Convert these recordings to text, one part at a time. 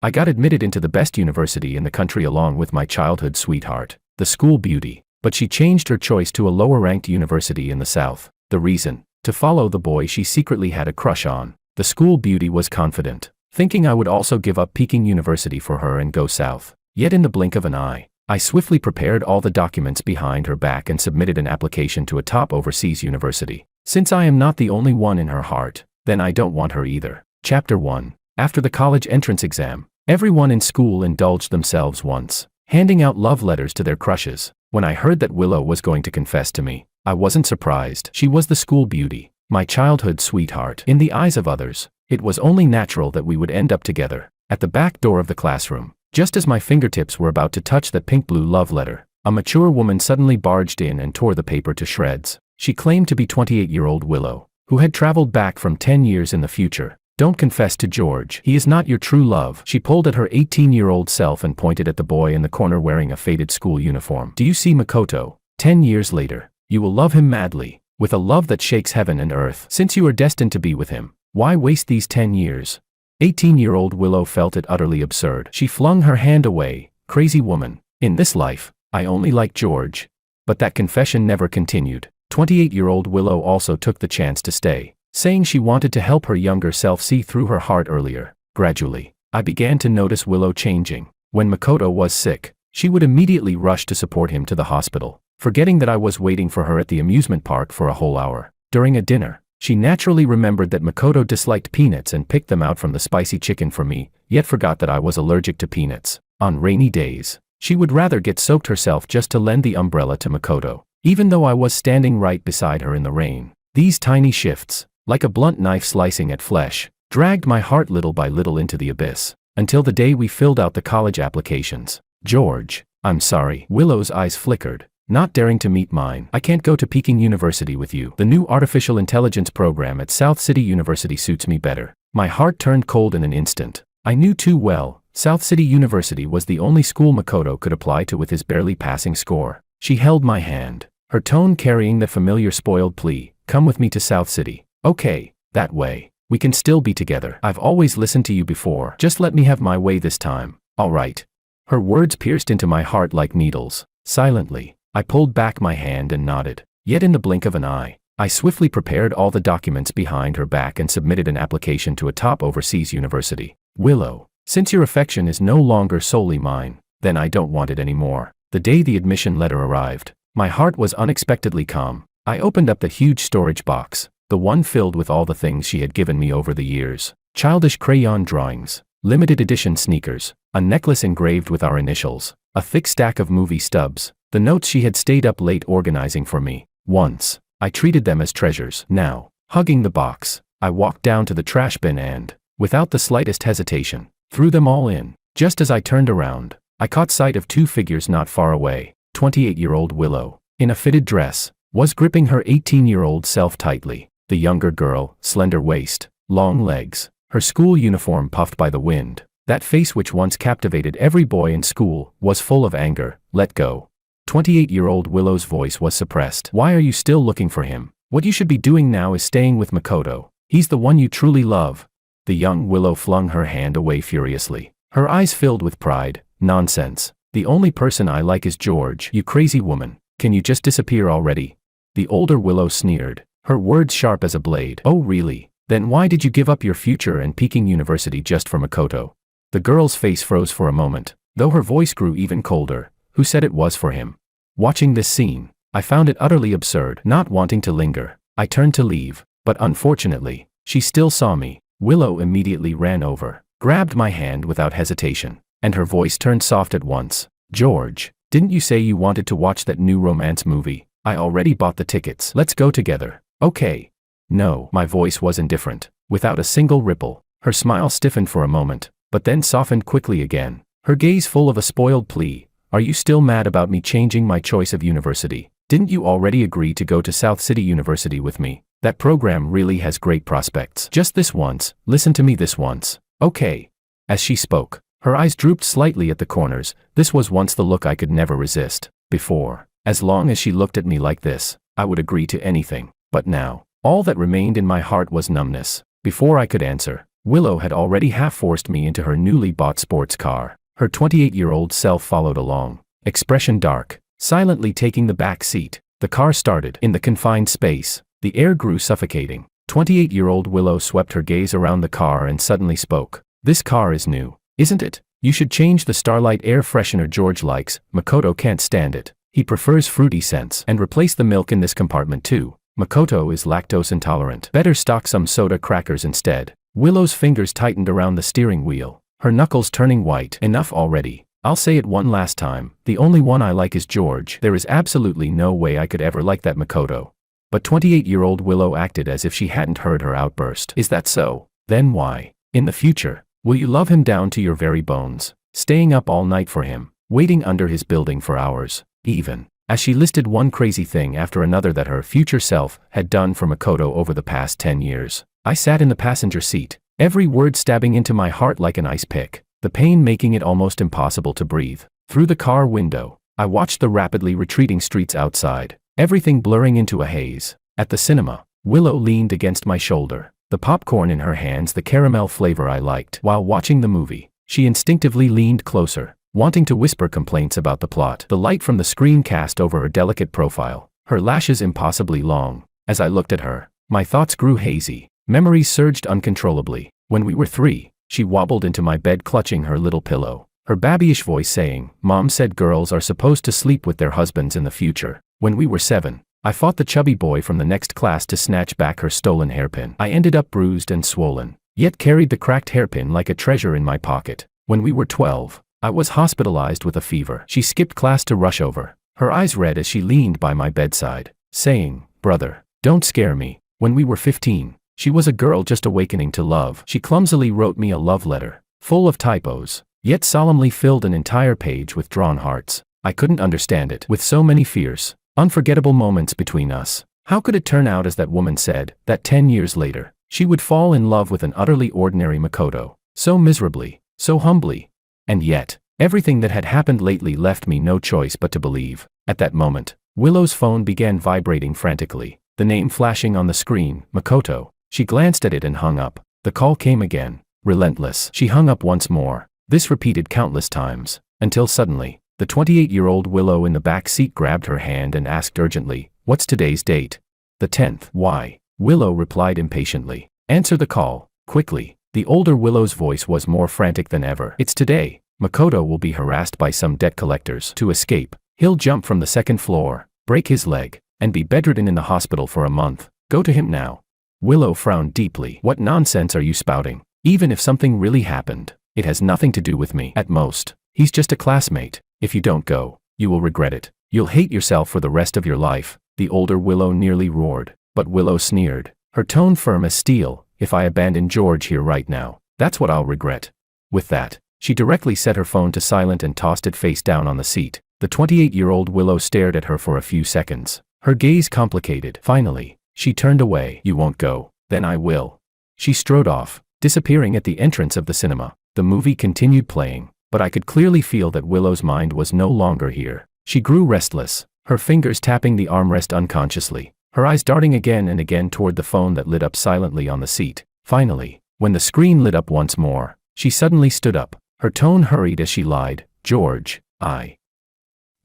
I got admitted into the best university in the country along with my childhood sweetheart, the school beauty. But she changed her choice to a lower-ranked university in the South. The reason? To follow the boy she secretly had a crush on. The school beauty was confident, thinking I would also give up Peking University for her and go south. Yet in the blink of an eye, I swiftly prepared all the documents behind her back and submitted an application to a top overseas university. Since I am not the only one in her heart, then I don't want her either. Chapter 1. After the college entrance exam, everyone in school indulged themselves once, handing out love letters to their crushes. When I heard that Willow was going to confess to me, I wasn't surprised. She was the school beauty, my childhood sweetheart. In the eyes of others, it was only natural that we would end up together. At the back door of the classroom, just as my fingertips were about to touch the pink-blue love letter, a mature woman suddenly barged in and tore the paper to shreds. She claimed to be 28-year-old Willow, who had traveled back from 10 years in the future. Don't confess to George. He is not your true love. She pulled at her 18-year-old self and pointed at the boy in the corner wearing a faded school uniform. Do you see Makoto? 10 years later, you will love him madly, with a love that shakes heaven and earth. Since you are destined to be with him, why waste these 10 years? 18-year-old Willow felt it utterly absurd. She flung her hand away. Crazy woman. In this life, I only like George. But that confession never continued. 28-year-old Willow also took the chance to stay, saying she wanted to help her younger self see through her heart earlier. Gradually, I began to notice Willow changing. When Makoto was sick, she would immediately rush to support him to the hospital, forgetting that I was waiting for her at the amusement park for a whole hour. During a dinner, she naturally remembered that Makoto disliked peanuts and picked them out from the spicy chicken for me, yet forgot that I was allergic to peanuts. On rainy days, she would rather get soaked herself just to lend the umbrella to Makoto, even though I was standing right beside her in the rain. These tiny shifts, like a blunt knife slicing at flesh, dragged my heart little by little into the abyss, until the day we filled out the college applications. George, I'm sorry. Willow's eyes flickered, not daring to meet mine. I can't go to Peking University with you. The new artificial intelligence program at South City University suits me better. My heart turned cold in an instant. I knew too well, South City University was the only school Makoto could apply to with his barely passing score. She held my hand, her tone carrying the familiar spoiled plea, come with me to South City. Okay, that way. We can still be together. I've always listened to you before. Just let me have my way this time. All right. Her words pierced into my heart like needles. Silently, I pulled back my hand and nodded. Yet in the blink of an eye, I swiftly prepared all the documents behind her back and submitted an application to a top overseas university. Willow, since your affection is no longer solely mine, then I don't want it anymore. The day the admission letter arrived, my heart was unexpectedly calm. I opened up the huge storage box, the one filled with all the things she had given me over the years. Childish crayon drawings, limited edition sneakers, a necklace engraved with our initials, a thick stack of movie stubs, the notes she had stayed up late organizing for me. Once, I treated them as treasures. Now, hugging the box, I walked down to the trash bin and, without the slightest hesitation, threw them all in. Just as I turned around, I caught sight of two figures not far away. 28-year-old Willow, in a fitted dress, was gripping her 18-year-old self tightly. The younger girl, slender waist, long legs, her school uniform puffed by the wind, that face which once captivated every boy in school, was full of anger. Let go. 28-year-old Willow's voice was suppressed. Why are you still looking for him? What you should be doing now is staying with Makoto. He's the one you truly love. The young Willow flung her hand away furiously, her eyes filled with pride. Nonsense. The only person I like is George. You crazy woman. Can you just disappear already? The older Willow sneered, her words sharp as a blade. Oh really? Then why did you give up your future and Peking University just for Makoto? The girl's face froze for a moment, though her voice grew even colder. Who said it was for him? Watching this scene, I found it utterly absurd. Not wanting to linger, I turned to leave, but unfortunately, she still saw me. Willow immediately ran over, grabbed my hand without hesitation, and her voice turned soft at once. George, didn't you say you wanted to watch that new romance movie? I already bought the tickets. Let's go together. Okay. No, my voice was indifferent, without a single ripple. Her smile stiffened for a moment, but then softened quickly again, her gaze full of a spoiled plea. Are you still mad about me changing my choice of university? Didn't you already agree to go to South City University with me? That program really has great prospects. Just this once, listen to me this once. Okay. As she spoke, her eyes drooped slightly at the corners. This was once the look I could never resist. Before, as long as she looked at me like this, I would agree to anything. But now, all that remained in my heart was numbness. Before I could answer, Willow had already half-forced me into her newly bought sports car. Her 28-year-old self followed along, expression dark, silently taking the back seat. The car started. In the confined space, the air grew suffocating. 28-year-old Willow swept her gaze around the car and suddenly spoke. "This car is new, isn't it? You should change the Starlight air freshener George likes. Makoto can't stand it. He prefers fruity scents. And replace the milk in this compartment too. Makoto is lactose intolerant. Better stock some soda crackers instead." Willow's fingers tightened around the steering wheel, her knuckles turning white. "Enough already. I'll say it one last time. The only one I like is George. There is absolutely no way I could ever like that Makoto." But 28-year-old Willow acted as if she hadn't heard her outburst. "Is that so? Then why? In the future, will you love him down to your very bones, staying up all night for him, waiting under his building for hours, even?" As she listed one crazy thing after another that her future self had done for Makoto over the past 10 years, I sat in the passenger seat, every word stabbing into my heart like an ice pick, the pain making it almost impossible to breathe. Through the car window, I watched the rapidly retreating streets outside, everything blurring into a haze. At the cinema, Willow leaned against my shoulder, the popcorn in her hands the caramel flavor I liked. While watching the movie, she instinctively leaned closer, wanting to whisper complaints about the plot. The light from the screen cast over her delicate profile, her lashes impossibly long. As I looked at her, my thoughts grew hazy, memories surged uncontrollably. When we were 3, she wobbled into my bed clutching her little pillow, her babyish voice saying, "Mom said girls are supposed to sleep with their husbands in the future." When we were 7, I fought the chubby boy from the next class to snatch back her stolen hairpin. I ended up bruised and swollen, yet carried the cracked hairpin like a treasure in my pocket. When we were 12, I was hospitalized with a fever. She skipped class to rush over, her eyes red as she leaned by my bedside, saying, "Brother, don't scare me." When we were 15, she was a girl just awakening to love. She clumsily wrote me a love letter, full of typos, yet solemnly filled an entire page with drawn hearts. I couldn't understand it. With so many fierce, unforgettable moments between us, how could it turn out as that woman said, that 10 years later, she would fall in love with an utterly ordinary Makoto, so miserably, so humbly? And yet, everything that had happened lately left me no choice but to believe. At that moment, Willow's phone began vibrating frantically, the name flashing on the screen, Makoto. She glanced at it and hung up. The call came again, relentless. She hung up once more, this repeated countless times, until suddenly, the 28-year-old Willow in the back seat grabbed her hand and asked urgently, "What's today's date?" "The 10th. Why?" Willow replied impatiently. "Answer the call, quickly." The older Willow's voice was more frantic than ever. "It's today. Makoto will be harassed by some debt collectors. To escape, he'll jump from the 2nd floor, break his leg, and be bedridden in the hospital for a month. Go to him now." Willow frowned deeply. "What nonsense are you spouting? Even if something really happened, it has nothing to do with me. At most, he's just a classmate. If you don't go, you will regret it. You'll hate yourself for the rest of your life," the older Willow nearly roared. But Willow sneered, her tone firm as steel. "If I abandon George here right now, that's what I'll regret." With that, she directly set her phone to silent and tossed it face down on the seat. The 28-year-old Willow stared at her for a few seconds, her gaze complicated. Finally, she turned away. "You won't go? Then I will." She strode off, disappearing at the entrance of the cinema. The movie continued playing, but I could clearly feel that Willow's mind was no longer here. She grew restless, her fingers tapping the armrest unconsciously, her eyes darting again and again toward the phone that lit up silently on the seat. Finally, when the screen lit up once more, she suddenly stood up, her tone hurried as she lied. "George, I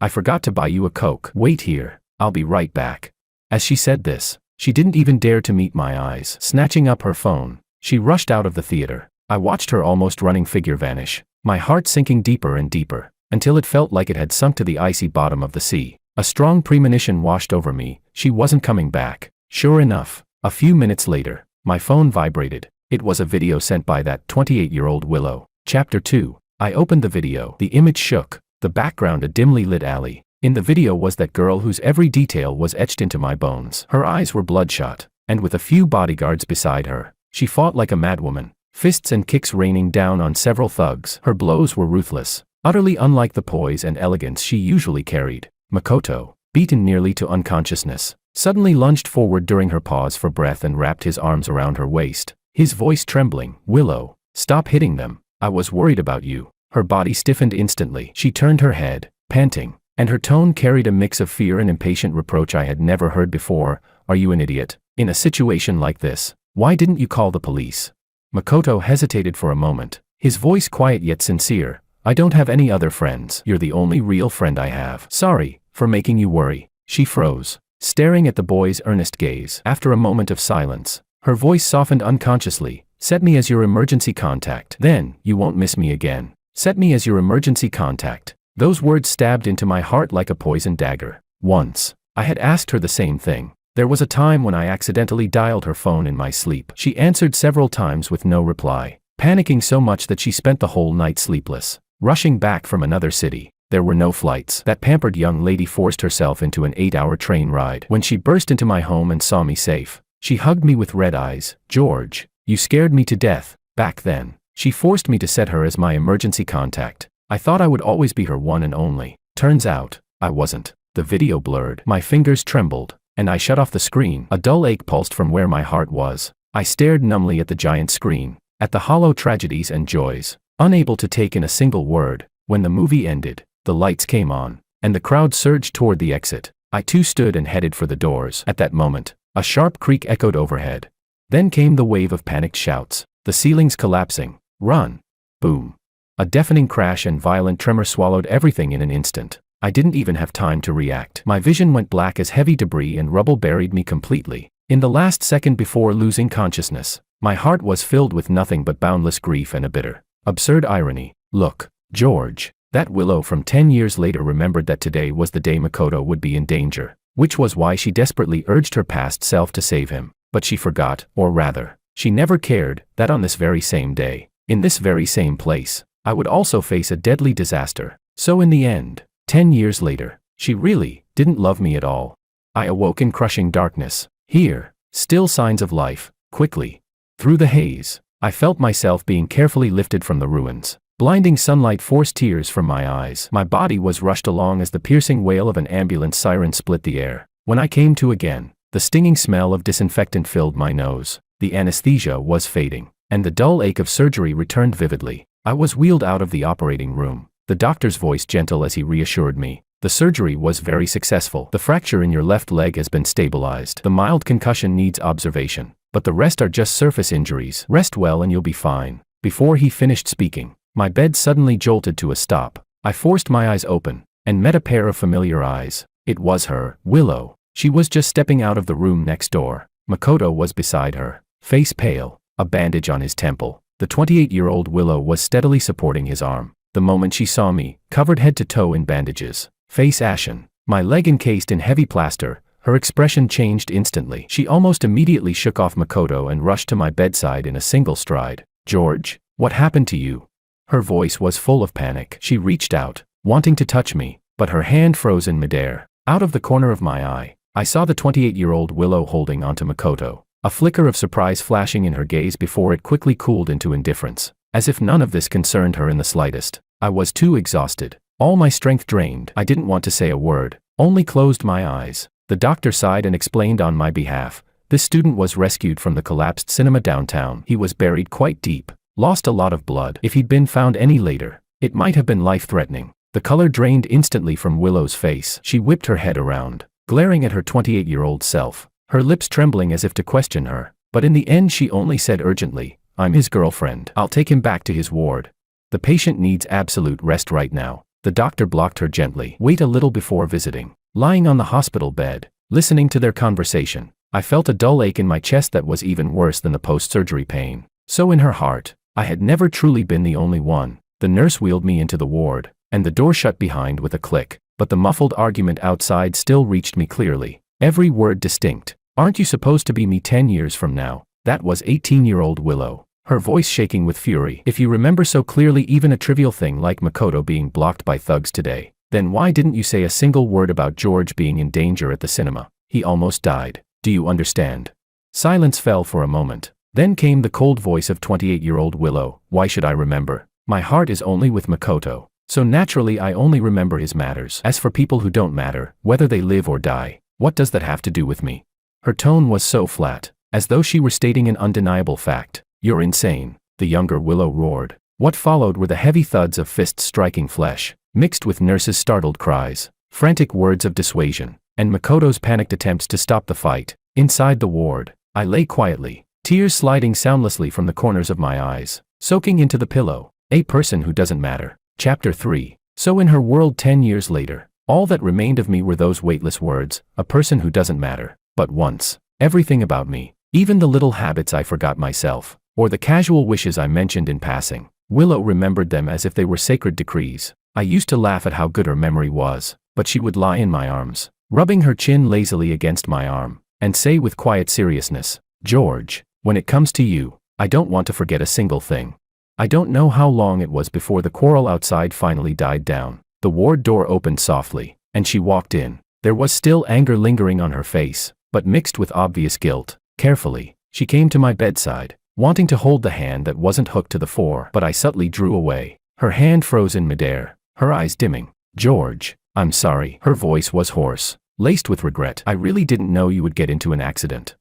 forgot to buy you a Coke. Wait here, I'll be right back." As she said this, she didn't even dare to meet my eyes. Snatching up her phone, she rushed out of the theater. I watched her almost running figure vanish, my heart sinking deeper and deeper, until it felt like it had sunk to the icy bottom of the sea. A strong premonition washed over me. She wasn't coming back. Sure enough, a few minutes later, my phone vibrated. It was a video sent by that 28-year-old Willow. Chapter 2. I opened the video. The image shook, the background a dimly lit alley. In the video was that girl whose every detail was etched into my bones. Her eyes were bloodshot, and with a few bodyguards beside her, she fought like a madwoman, fists and kicks raining down on several thugs. Her blows were ruthless, utterly unlike the poise and elegance she usually carried. Makoto, beaten nearly to unconsciousness, suddenly lunged forward during her pause for breath and wrapped his arms around her waist, his voice trembling. "Willow, stop hitting them. I was worried about you." Her body stiffened instantly. She turned her head, panting, and her tone carried a mix of fear and impatient reproach I had never heard before. "Are you an idiot? In a situation like this, why didn't you call the police? Makoto hesitated for a moment, his voice quiet yet sincere. I don't have any other friends. You're the only real friend I have. Sorry for making you worry. She froze, staring at the boy's earnest gaze. After a moment of silence, her voice softened unconsciously. Set me as your emergency contact. Then, you won't miss me again. Set me as your emergency contact. Those words stabbed into my heart like a poisoned dagger. Once, I had asked her the same thing. There was a time when I accidentally dialed her phone in my sleep. She answered several times with no reply, panicking so much that she spent the whole night sleepless. Rushing back from another city, there were no flights. That pampered young lady forced herself into an 8-hour train ride. When she burst into my home and saw me safe, she hugged me with red eyes. George, you scared me to death. Back then, she forced me to set her as my emergency contact. I thought I would always be her one and only. Turns out, I wasn't. The video blurred. My fingers trembled, and I shut off the screen. A dull ache pulsed from where my heart was. I stared numbly at the giant screen, at the hollow tragedies and joys, unable to take in a single word. When the movie ended, the lights came on, and the crowd surged toward the exit. I too stood and headed for the doors. At that moment, a sharp creak echoed overhead. Then came the wave of panicked shouts, the ceilings collapsing. Run! Boom! A deafening crash and violent tremor swallowed everything in an instant. I didn't even have time to react. My vision went black as heavy debris and rubble buried me completely. In the last second before losing consciousness, my heart was filled with nothing but boundless grief and a bitter, absurd irony. Look, George, that Willow from 10 years later remembered that today was the day Makoto would be in danger, which was why she desperately urged her past self to save him. But she forgot, or rather, she never cared, that on this very same day, in this very same place, I would also face a deadly disaster. So in the end, 10 years later, she really didn't love me at all. I awoke in crushing darkness. Here, still signs of life. Quickly, through the haze, I felt myself being carefully lifted from the ruins. Blinding sunlight forced tears from my eyes. My body was rushed along as the piercing wail of an ambulance siren split the air. When I came to again, the stinging smell of disinfectant filled my nose. The anesthesia was fading, and the dull ache of surgery returned vividly. I was wheeled out of the operating room, the doctor's voice gentle as he reassured me. The surgery was very successful. The fracture in your left leg has been stabilized. The mild concussion needs observation, but the rest are just surface injuries. Rest well and you'll be fine. Before he finished speaking, my bed suddenly jolted to a stop. I forced my eyes open, and met a pair of familiar eyes. It was her, Willow. She was just stepping out of the room next door. Makoto was beside her, face pale, a bandage on his temple. The 28-year-old Willow was steadily supporting his arm. The moment she saw me, covered head to toe in bandages, face ashen, my leg encased in heavy plaster, her expression changed instantly. She almost immediately shook off Makoto and rushed to my bedside in a single stride. George, what happened to you? Her voice was full of panic. She reached out, wanting to touch me, but her hand froze in midair. Out of the corner of my eye, I saw the 28-year-old Willow holding onto Makoto, a flicker of surprise flashing in her gaze before it quickly cooled into indifference, as if none of this concerned her in the slightest. I was too exhausted, all my strength drained. I didn't want to say a word, only closed my eyes. The doctor sighed and explained on my behalf. This student was rescued from the collapsed cinema downtown. He was buried quite deep, lost a lot of blood. If he'd been found any later, it might have been life-threatening. The color drained instantly from Willow's face. She whipped her head around, glaring at her 28-year-old self, her lips trembling as if to question her. But in the end she only said urgently, I'm his girlfriend. I'll take him back to his ward. The patient needs absolute rest right now. The doctor blocked her gently. Wait a little before visiting. Lying on the hospital bed, listening to their conversation, I felt a dull ache in my chest that was even worse than the post-surgery pain. So in her heart, I had never truly been the only one. The nurse wheeled me into the ward, and the door shut behind with a click. But the muffled argument outside still reached me clearly, every word distinct. Aren't you supposed to be me 10 years from now? That was 18-year-old Willow, her voice shaking with fury. If you remember so clearly even a trivial thing like Makoto being blocked by thugs today, then why didn't you say a single word about George being in danger at the cinema? He almost died. Do you understand? Silence fell for a moment. Then came the cold voice of 28-year-old Willow. Why should I remember? My heart is only with Makoto. So naturally I only remember his matters. As for people who don't matter, whether they live or die, what does that have to do with me? Her tone was so flat, as though she were stating an undeniable fact. You're insane, the younger Willow roared. What followed were the heavy thuds of fists striking flesh, mixed with nurses' startled cries, frantic words of dissuasion, and Makoto's panicked attempts to stop the fight. Inside the ward, I lay quietly, tears sliding soundlessly from the corners of my eyes, soaking into the pillow. A person who doesn't matter. Chapter 3. So in her world 10 years later, all that remained of me were those weightless words, a person who doesn't matter. But once, everything about me, even the little habits I forgot myself, or the casual wishes I mentioned in passing, Willow remembered them as if they were sacred decrees. I used to laugh at how good her memory was, but she would lie in my arms, rubbing her chin lazily against my arm, and say with quiet seriousness, "George, when it comes to you, I don't want to forget a single thing." I don't know how long it was before the quarrel outside finally died down. The ward door opened softly, and she walked in. There was still anger lingering on her face, but mixed with obvious guilt. Carefully, she came to my bedside, wanting to hold the hand that wasn't hooked to the floor, but I subtly drew away. Her hand froze in midair, her eyes dimming. "George, I'm sorry." Her voice was hoarse, laced with regret. "I really didn't know you would get into an accident."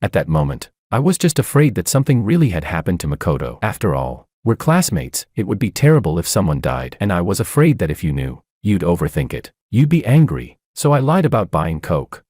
At that moment, I was just afraid that something really had happened to Makoto. After all, we're classmates. It would be terrible if someone died, and I was afraid that if you knew, you'd overthink it. You'd be angry, so I lied about buying Coke.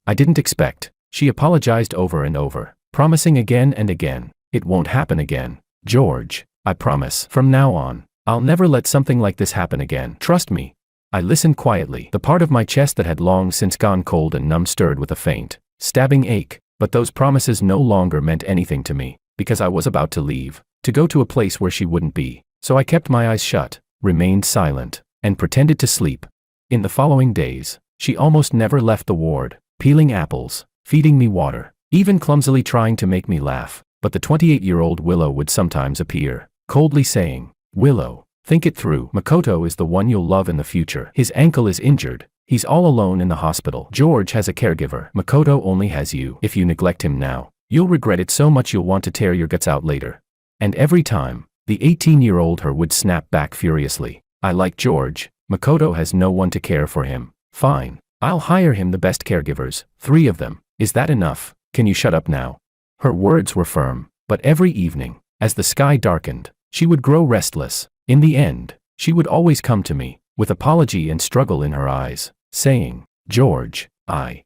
I didn't expect. She apologized over and over, promising again and again, "It won't happen again. George, I promise. From now on, I'll never let something like this happen again. Trust me." I listened quietly. The part of my chest that had long since gone cold and numb stirred with a faint, stabbing ache. But those promises no longer meant anything to me, because I was about to leave, to go to a place where she wouldn't be. So I kept my eyes shut, remained silent, and pretended to sleep. In the following days, she almost never left the ward, peeling apples, feeding me water, even clumsily trying to make me laugh. But the 28-year-old Willow would sometimes appear, coldly saying, "Willow, think it through. Makoto is the one you'll love in the future. His ankle is injured. He's all alone in the hospital. George has a caregiver. Makoto only has you. If you neglect him now, you'll regret it so much you'll want to tear your guts out later." And every time, the 18-year-old her would snap back furiously. "I like George. Makoto has no one to care for him. Fine. I'll hire him the best caregivers, 3 of them. Is that enough? Can you shut up now?" Her words were firm, but every evening, as the sky darkened, she would grow restless. In the end, she would always come to me, with apology and struggle in her eyes, saying, "George, I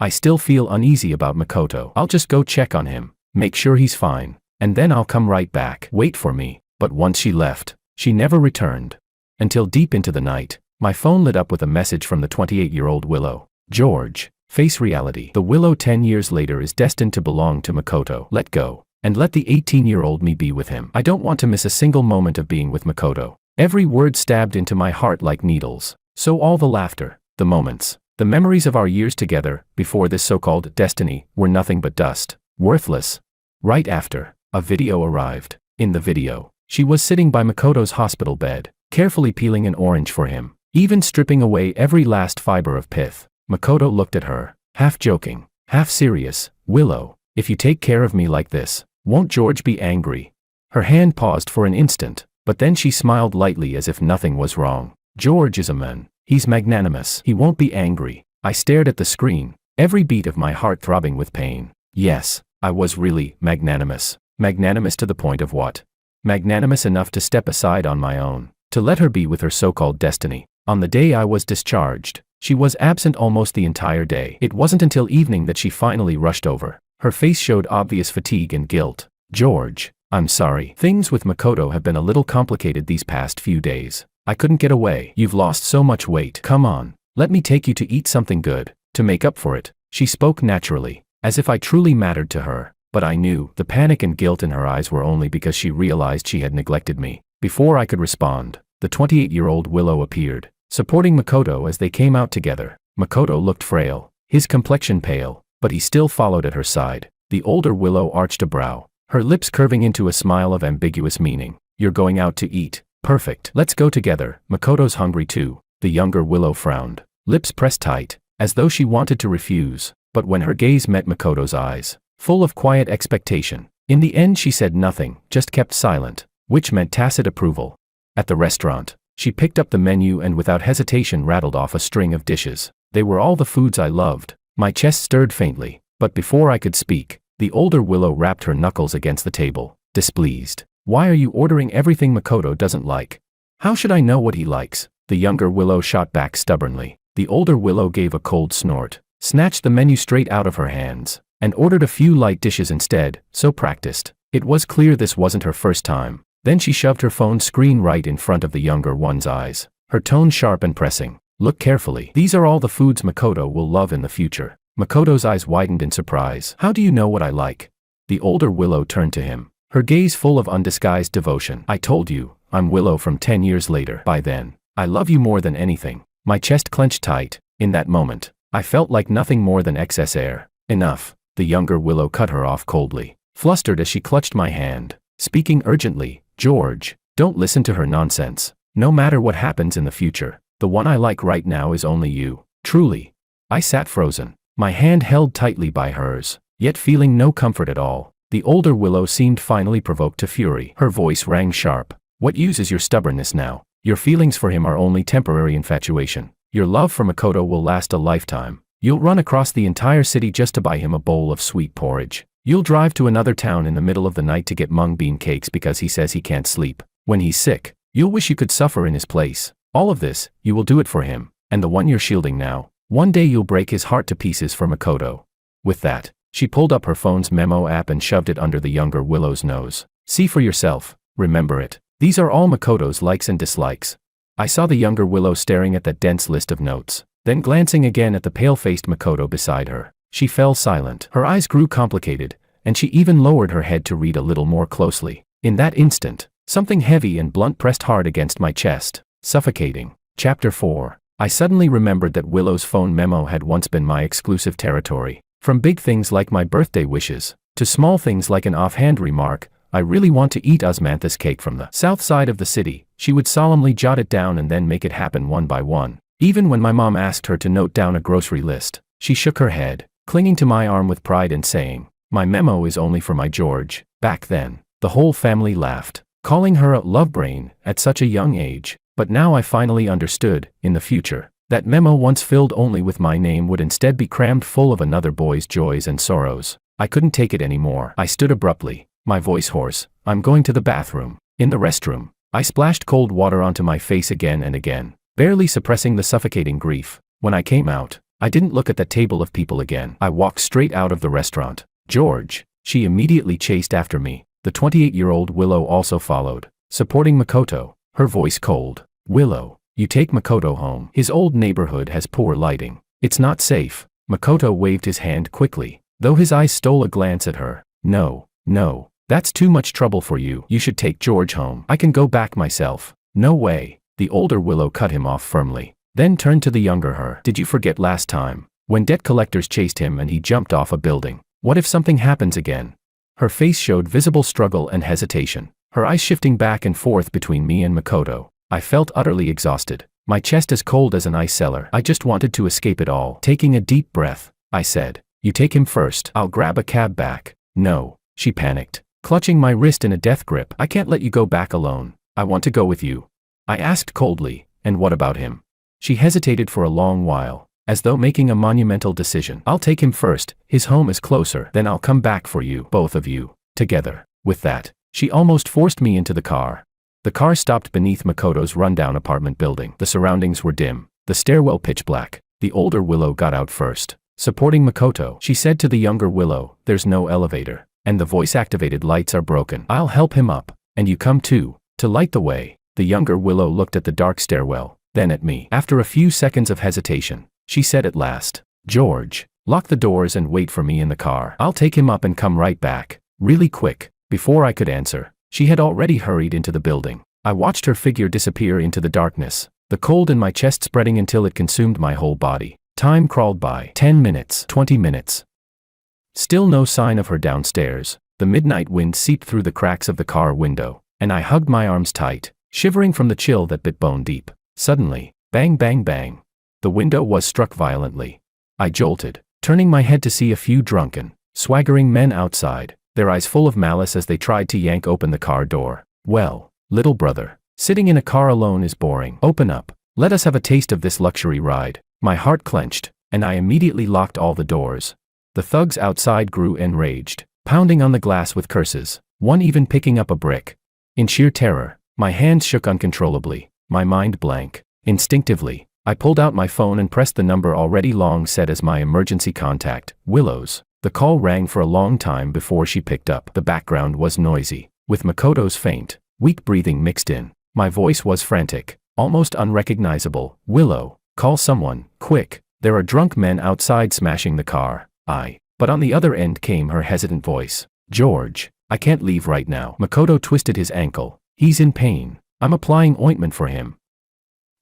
still feel uneasy about Makoto. I'll just go check on him, make sure he's fine, and then I'll come right back. Wait for me." But once she left, she never returned. Until deep into the night, my phone lit up with a message from the 28-year-old Willow. "George, face reality. The Willow 10 years later is destined to belong to Makoto. Let go, and let the 18-year-old me be with him. I don't want to miss a single moment of being with Makoto." Every word stabbed into my heart like needles. So all the laughter, the moments, the memories of our years together, before this so-called destiny, were nothing but dust, worthless. Right after, a video arrived. In the video, she was sitting by Makoto's hospital bed, carefully peeling an orange for him, even stripping away every last fiber of pith. Makoto looked at her, half joking, half serious. "Willow, if you take care of me like this, won't George be angry?" Her hand paused for an instant, but then she smiled lightly as if nothing was wrong. "George is a man. He's magnanimous. He won't be angry." I stared at the screen, every beat of my heart throbbing with pain. Yes, I was really magnanimous. Magnanimous to the point of what? Magnanimous enough to step aside on my own, to let her be with her so-called destiny. On the day I was discharged, she was absent almost the entire day. It wasn't until evening that she finally rushed over. Her face showed obvious fatigue and guilt. "George, I'm sorry. Things with Makoto have been a little complicated these past few days. I couldn't get away. You've lost so much weight. Come on, let me take you to eat something good, to make up for it." She spoke naturally, as if I truly mattered to her, but I knew the panic and guilt in her eyes were only because she realized she had neglected me. Before I could respond, the 28-year-old Willow appeared, supporting Makoto as they came out together. Makoto looked frail, his complexion pale, but he still followed at her side. The older Willow arched a brow, her lips curving into a smile of ambiguous meaning. "You're going out to eat? Perfect. Let's go together. Makoto's hungry too." The younger Willow frowned, lips pressed tight, as though she wanted to refuse, but when her gaze met Makoto's eyes, full of quiet expectation, in the end she said nothing, just kept silent, which meant tacit approval. At the restaurant, she picked up the menu and without hesitation rattled off a string of dishes. They were all the foods I loved. My chest stirred faintly, but before I could speak, the older Willow rapped her knuckles against the table, displeased. "Why are you ordering everything Makoto doesn't like? How should I know what he likes?" The younger Willow shot back stubbornly. The older Willow gave a cold snort, snatched the menu straight out of her hands, and ordered a few light dishes instead, so practiced. It was clear this wasn't her first time. Then she shoved her phone screen right in front of the younger one's eyes, her tone sharp and pressing. Look carefully. These are all the foods Makoto will love in the future. Makoto's eyes widened in surprise. How do you know what I like? The older Willow turned to him, her gaze full of undisguised devotion. I told you, I'm Willow from 10 years later. By then, I love you more than anything. My chest clenched tight. In that moment, I felt like nothing more than excess air. Enough. The younger Willow cut her off coldly, flustered as she clutched my hand, speaking urgently. George, don't listen to her nonsense. No matter what happens in the future, the one I like right now is only you. Truly. I sat frozen, my hand held tightly by hers, yet feeling no comfort at all. The older Willow seemed finally provoked to fury. Her voice rang sharp. What use is your stubbornness now? Your feelings for him are only temporary infatuation. Your love for Makoto will last a lifetime. You'll run across the entire city just to buy him a bowl of sweet porridge. You'll drive to another town in the middle of the night to get mung bean cakes because he says he can't sleep. When he's sick, you'll wish you could suffer in his place. All of this, you will do it for him, and the one you're shielding now. One day you'll break his heart to pieces for Makoto. With that, she pulled up her phone's memo app and shoved it under the younger Willow's nose. See for yourself, remember it. These are all Makoto's likes and dislikes. I saw the younger Willow staring at that dense list of notes, then glancing again at the pale-faced Makoto beside her. She fell silent. Her eyes grew complicated, and she even lowered her head to read a little more closely. In that instant, something heavy and blunt pressed hard against my chest, suffocating. Chapter 4. I suddenly remembered that Willow's phone memo had once been my exclusive territory. From big things like my birthday wishes, to small things like an offhand remark, I really want to eat osmanthus cake from the south side of the city, she would solemnly jot it down and then make it happen one by one. Even when my mom asked her to note down a grocery list, she shook her head, clinging to my arm with pride and saying, my memo is only for my George. Back then, the whole family laughed, calling her a love brain at such a young age. But now I finally understood, in the future, that memo once filled only with my name would instead be crammed full of another boy's joys and sorrows. I couldn't take it anymore. I stood abruptly, my voice hoarse. I'm going to the bathroom. In the restroom, I splashed cold water onto my face again and again, barely suppressing the suffocating grief. When I came out, I didn't look at that table of people again. I walked straight out of the restaurant. George, she immediately chased after me. The 28-year-old Willow also followed, supporting Makoto, her voice cold. Willow, you take Makoto home. His old neighborhood has poor lighting. It's not safe. Makoto waved his hand quickly, though his eyes stole a glance at her. No, that's too much trouble for you. You should take George home. I can go back myself. No way. The older Willow cut him off firmly, then turned to the younger her. Did you forget last time, when debt collectors chased him and he jumped off a building? What if something happens again? Her face showed visible struggle and hesitation, her eyes shifting back and forth between me and Makoto. I felt utterly exhausted, my chest as cold as an ice cellar. I just wanted to escape it all. Taking a deep breath, I said, you take him first. I'll grab a cab back. No, she panicked, clutching my wrist in a death grip. I can't let you go back alone. I want to go with you. I asked coldly, and what about him? She hesitated for a long while, as though making a monumental decision. I'll take him first. His home is closer. Then I'll come back for you, both of you, together. With that, she almost forced me into the car. The car stopped beneath Makoto's rundown apartment building. The surroundings were dim, the stairwell pitch black. The older Willow got out first, supporting Makoto. She said to the younger Willow, there's no elevator, and the voice-activated lights are broken. I'll help him up, and you come too, to light the way. The younger Willow looked at the dark stairwell, then at me. After a few seconds of hesitation, she said at last, George, lock the doors and wait for me in the car. I'll take him up and come right back, really quick. Before I could answer, she had already hurried into the building. I watched her figure disappear into the darkness, the cold in my chest spreading until it consumed my whole body. Time crawled by. 10 minutes, 20 minutes. Still no sign of her downstairs. The midnight wind seeped through the cracks of the car window, and I hugged my arms tight, shivering from the chill that bit bone deep. Suddenly, bang bang bang. The window was struck violently. I jolted, turning my head to see a few drunken, swaggering men outside, their eyes full of malice as they tried to yank open the car door. Well, little brother, sitting in a car alone is boring. Open up. Let us have a taste of this luxury ride. My heart clenched, and I immediately locked all the doors. The thugs outside grew enraged, pounding on the glass with curses, one even picking up a brick. In sheer terror, my hands shook uncontrollably, my mind blank. Instinctively, I pulled out my phone and pressed the number already long set as my emergency contact, Willow's. The call rang for a long time before she picked up. The background was noisy, with Makoto's faint, weak breathing mixed in. My voice was frantic, almost unrecognizable. "Willow, call someone, quick. There are drunk men outside smashing the car." But on the other end came her hesitant voice. "George, I can't leave right now." Makoto twisted his ankle. "He's in pain. I'm applying ointment for him.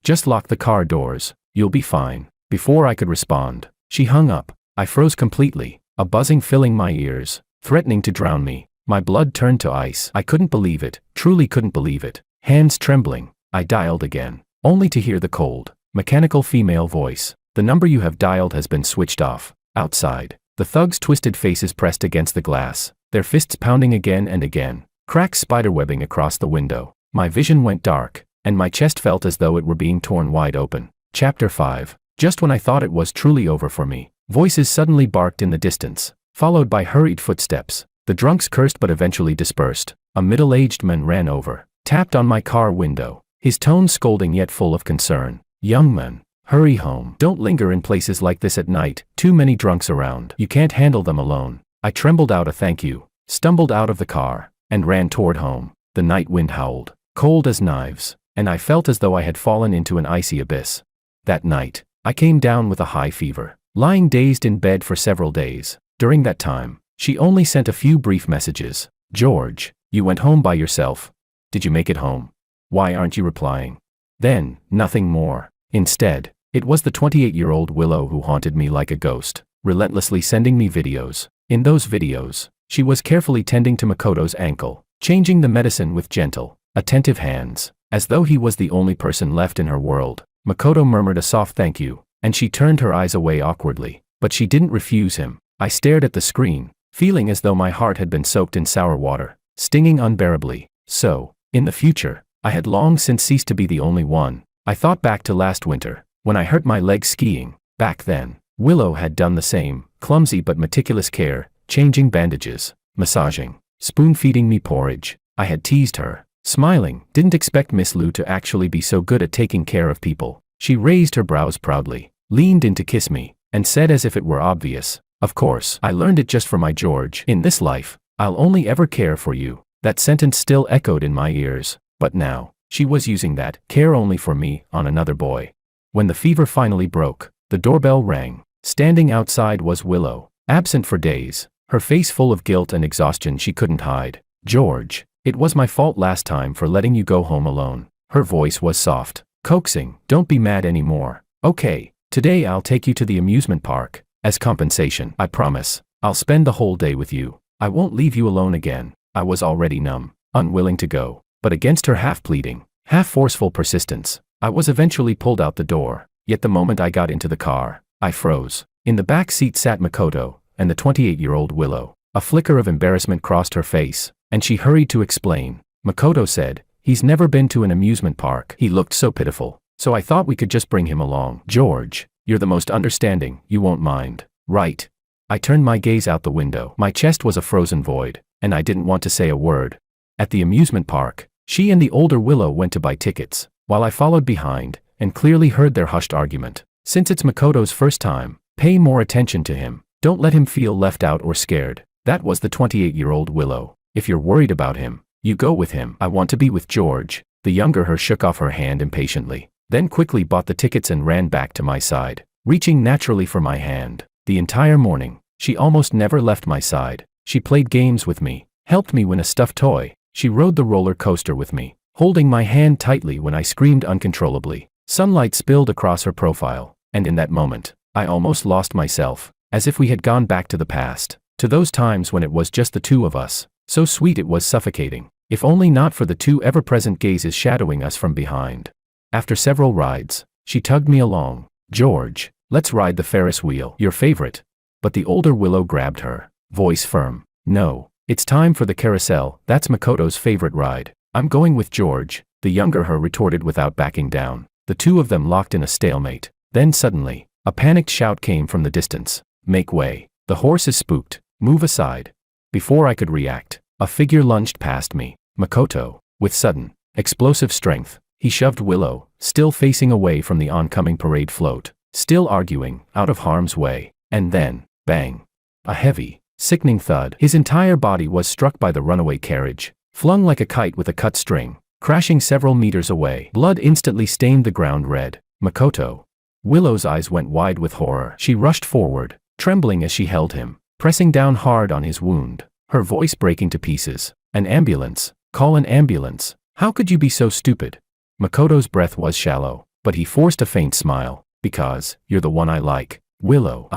Just lock the car doors. You'll be fine." Before I could respond, she hung up. I froze completely, a buzzing filling my ears, threatening to drown me. My blood turned to ice. I couldn't believe it, truly couldn't believe it. Hands trembling, I dialed again, only to hear the cold, mechanical female voice. "The number you have dialed has been switched off." Outside, the thugs' twisted faces pressed against the glass, their fists pounding again and again, cracks spiderwebbing across the window. My vision went dark, and my chest felt as though it were being torn wide open. Chapter 5. Just when I thought it was truly over for me, voices suddenly barked in the distance, followed by hurried footsteps. The drunks cursed but eventually dispersed. A middle-aged man ran over, tapped on my car window, his tone scolding yet full of concern. "Young man, hurry home. Don't linger in places like this at night. Too many drunks around. You can't handle them alone." I trembled out a thank you, stumbled out of the car, and ran toward home. The night wind howled, cold as knives, and I felt as though I had fallen into an icy abyss. That night, I came down with a high fever, lying dazed in bed for several days. During that time, she only sent a few brief messages. "George, you went home by yourself. Did you make it home? Why aren't you replying?" Then, nothing more. Instead, it was the 28-year-old Willow who haunted me like a ghost, relentlessly sending me videos. In those videos, she was carefully tending to Makoto's ankle, changing the medicine with gentle, attentive hands, as though he was the only person left in her world. Makoto murmured a soft thank you, and she turned her eyes away awkwardly, but she didn't refuse him. I stared at the screen, feeling as though my heart had been soaked in sour water, stinging unbearably. So, in the future, I had long since ceased to be the only one. I thought back to last winter, when I hurt my leg skiing. Back then, Willow had done the same, clumsy but meticulous care, changing bandages, massaging, spoon-feeding me porridge. I had teased her, smiling, didn't expect Miss Lou to actually be so good at taking care of people. She raised her brows proudly, leaned in to kiss me, and said as if it were obvious, "Of course, I learned it just for my George. In this life, I'll only ever care for you." That sentence still echoed in my ears, but now, she was using that care only for me on another boy. When the fever finally broke, the doorbell rang. Standing outside was Willow, absent for days, her face full of guilt and exhaustion she couldn't hide. "George, it was my fault last time for letting you go home alone." Her voice was soft, coaxing. "Don't be mad anymore. Okay, today I'll take you to the amusement park. As compensation, I promise, I'll spend the whole day with you. I won't leave you alone again." I was already numb, unwilling to go, but against her half-pleading, half-forceful persistence, I was eventually pulled out the door. Yet the moment I got into the car, I froze. In the back seat sat Makoto, and the 28-year-old Willow. A flicker of embarrassment crossed her face, and she hurried to explain. Makoto said, "He's never been to an amusement park." He looked so pitiful, so I thought we could just bring him along. "George, you're the most understanding, you won't mind, right?" I turned my gaze out the window. My chest was a frozen void, and I didn't want to say a word. At the amusement park, she and the older Willow went to buy tickets, while I followed behind, and clearly heard their hushed argument. "Since it's Makoto's first time, pay more attention to him. Don't let him feel left out or scared." That was the 28-year-old Willow. "If you're worried about him, you go with him." "I want to be with George." The younger her shook off her hand impatiently, then quickly bought the tickets and ran back to my side, reaching naturally for my hand. The entire morning, she almost never left my side. She played games with me, helped me win a stuffed toy. She rode the roller coaster with me, holding my hand tightly when I screamed uncontrollably. Sunlight spilled across her profile, and in that moment, I almost lost myself, as if we had gone back to the past, to those times when it was just the two of us. So sweet it was suffocating, if only not for the two ever-present gazes shadowing us from behind. After several rides, she tugged me along. "George, let's ride the Ferris wheel, your favorite." But the older Willow grabbed her, voice firm. "No, it's time for the carousel. That's Makoto's favorite ride." "I'm going with George," the younger her retorted without backing down. The two of them locked in a stalemate. Then suddenly, a panicked shout came from the distance. "Make way. The horse is spooked. Move aside." Before I could react, a figure lunged past me. Makoto, with sudden, explosive strength, he shoved Willow, still facing away from the oncoming parade float, still arguing, out of harm's way. And then, bang. A heavy, sickening thud. His entire body was struck by the runaway carriage, flung like a kite with a cut string, crashing several meters away. Blood instantly stained the ground red. Makoto. Willow's eyes went wide with horror. She rushed forward, trembling as she held him, pressing down hard on his wound, her voice breaking to pieces. An ambulance. Call an ambulance. How could you be so stupid? Makoto's breath was shallow, but he forced a faint smile. Because, you're the one I like, Willow.